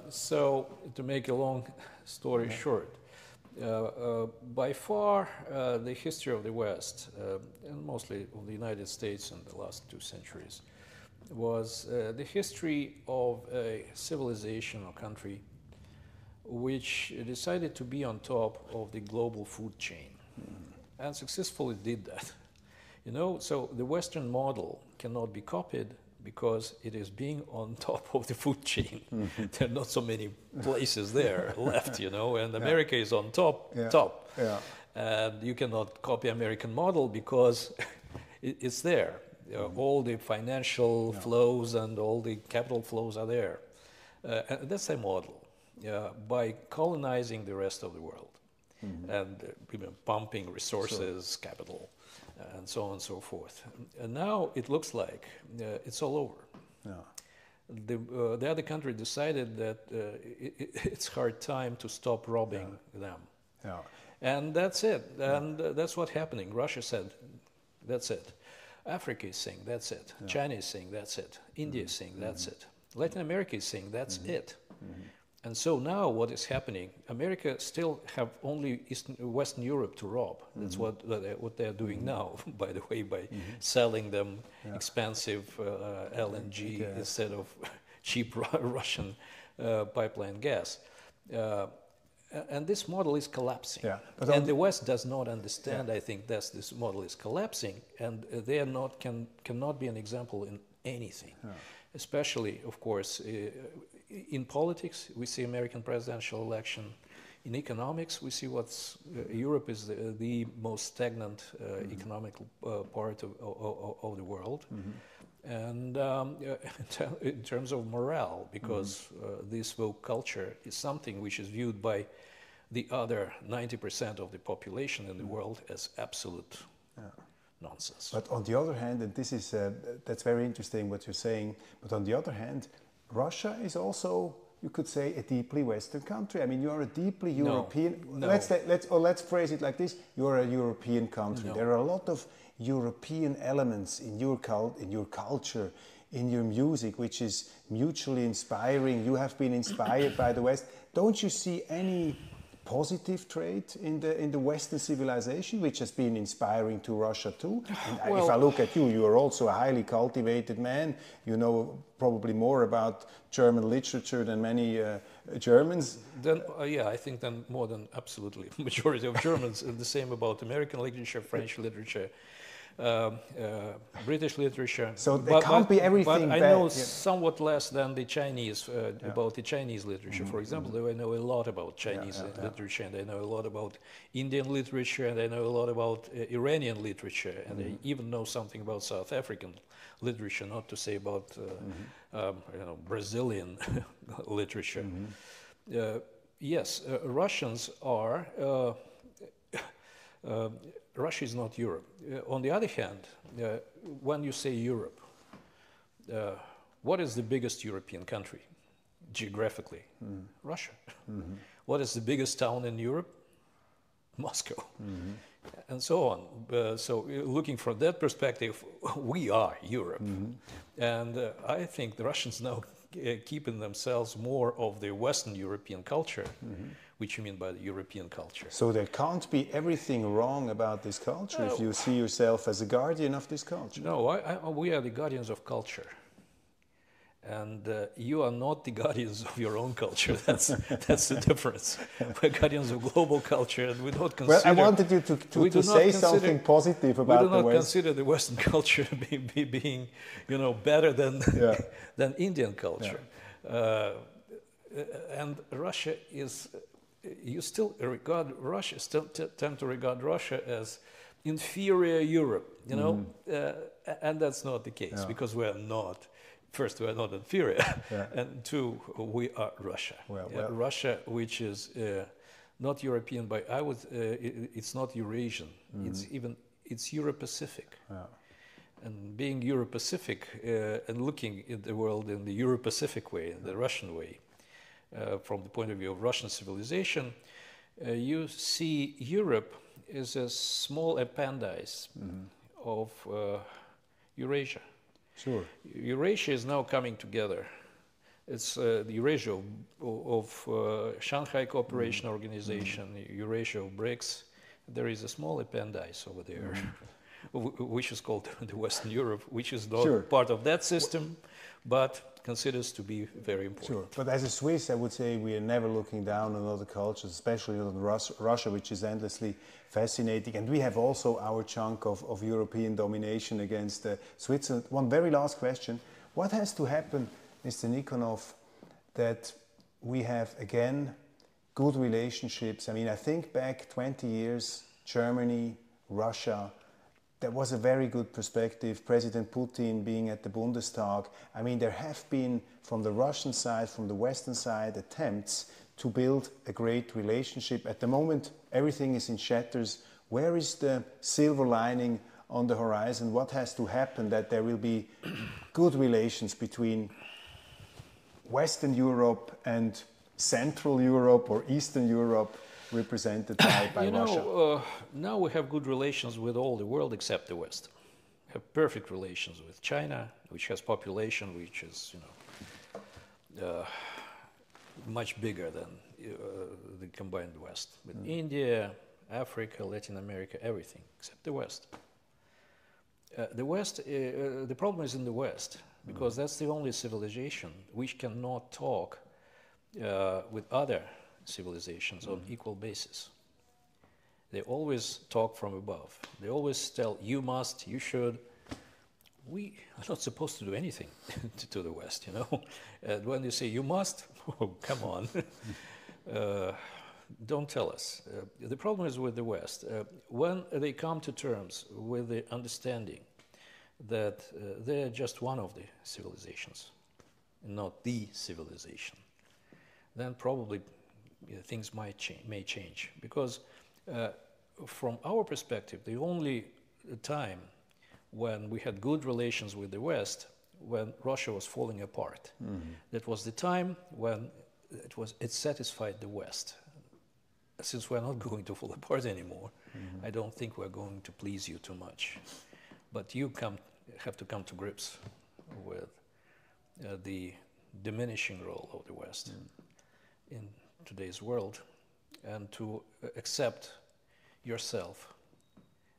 So, to make a long story short, by far the history of the West, and mostly of the United States in the last 2 centuries, was the history of a civilization or country which decided to be on top of the global food chain, and successfully did that. You know, so the Western model cannot be copied because it is being on top of the food chain. There are not so many places there left, you know, and America is on top. And you cannot copy American model because it's there. All the financial flows and all the capital flows are there. And that's a model. By colonizing the rest of the world and pumping resources, capital, and so on and so forth. And now it looks like it's all over. The other country decided that it's hard time to stop robbing them. And that's it. And that's what's happening. Russia said, that's it. Africa is saying, that's it. China is saying, that's it. India is saying, that's it. Latin America is saying, that's it. And so now what is happening, America still have only Western Europe to rob. That's what they're doing now, by the way, by selling them expensive LNG instead of cheap Russian pipeline gas. And this model is collapsing. And the West does not understand, I think, that this model is collapsing, and they are not, cannot be an example in anything. Especially, of course, in politics, we see American presidential election. In economics, we see what's Europe is the most stagnant economic part of the world. And in terms of morale, because this woke culture is something which is viewed by the other 90% of the population in the world as absolute nonsense. But on the other hand, and this is that's very interesting what you're saying, but on the other hand, Russia is also, you could say, a deeply Western country. I mean, you are a deeply European. No. Let's phrase it like this: you are a European country. There are a lot of European elements in your culture, in your music, which is mutually inspiring. You have been inspired by the West. Don't you see any positive trait in the Western civilization, which has been inspiring to Russia too? And if I look at you, you are also a highly cultivated man. You know probably more about German literature than many Germans. Then, I think then more than absolutely majority of Germans. And the same about American literature, French literature, British literature. So they can't be everything. But I know somewhat less than the Chinese about the Chinese literature. For example, I know a lot about Chinese literature, and I know a lot about Indian literature, and I know a lot about Iranian literature, and I even know something about South African literature, not to say about Brazilian literature. Yes, Russians are. Russia is not Europe. On the other hand, when you say Europe, what is the biggest European country geographically? Russia. What is the biggest town in Europe? Moscow. And so on. So looking from that perspective, we are Europe. And I think the Russians now keeping themselves more of the Western European culture, which you mean by the European culture. So there can't be everything wrong about this culture if you see yourself as a guardian of this culture. No, we are the guardians of culture. And you are not the guardians of your own culture. That's the difference. We're guardians of global culture, and we don't consider... Well, I wanted you to say something positive about the West. We do not consider the Western culture being, better than Indian culture. And Russia is... You still regard Russia, tend to regard Russia as inferior Europe, and that's not the case, because we are not. First, we are not inferior, and two, we are Russia. Russia, which is not European, but it's not Eurasian. It's Euro-Pacific. And being Euro-Pacific and looking at the world in the Euro-Pacific way, the Russian way, from the point of view of Russian civilization, you see Europe as a small appendix of Eurasia. Sure. Eurasia is now coming together. It's the Eurasia of Shanghai Cooperation Organization, Eurasia of BRICS. There is a small appendix over there, which is called the Western Europe, which is not part of that system, but considers to be very important. Sure, but as a Swiss, I would say we are never looking down on other cultures, especially on Russia, which is endlessly fascinating. And we have also our chunk of European domination against Switzerland. One very last question. What has to happen, Mr. Nikonow, that we have, again, good relationships? I mean, I think back 20 years, Germany, Russia, there was a very good perspective, President Putin being at the Bundestag. I mean, there have been, from the Russian side, from the Western side, attempts to build a great relationship. At the moment, everything is in shatters. Where is the silver lining on the horizon? What has to happen that there will be good relations between Western Europe and Central Europe or Eastern Europe, represented by Russia? Now we have good relations with all the world except the West. We have perfect relations with China, which has population which is, much bigger than the combined West. With India, Africa, Latin America, everything except the West. The problem is in the West, because that's the only civilization which cannot talk with other civilizations on equal basis. They always talk from above. They always tell, you must, you should. We are not supposed to do anything to the West, And when you say you must, oh, come on. Don't tell us. The problem is with the West. When they come to terms with the understanding that they're just one of the civilizations, not the civilization, then probably things may change. Because from our perspective, the only time when we had good relations with the West, when Russia was falling apart, that was the time when it satisfied the West. Since we're not going to fall apart anymore, I don't think we're going to please you too much. But you have to come to grips with the diminishing role of the West in today's world, and to accept yourself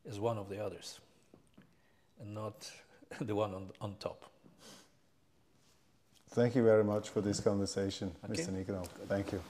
as one of the others and not the one on top. Thank you very much for this conversation, Okay. Mr. Nikonow. Thank you.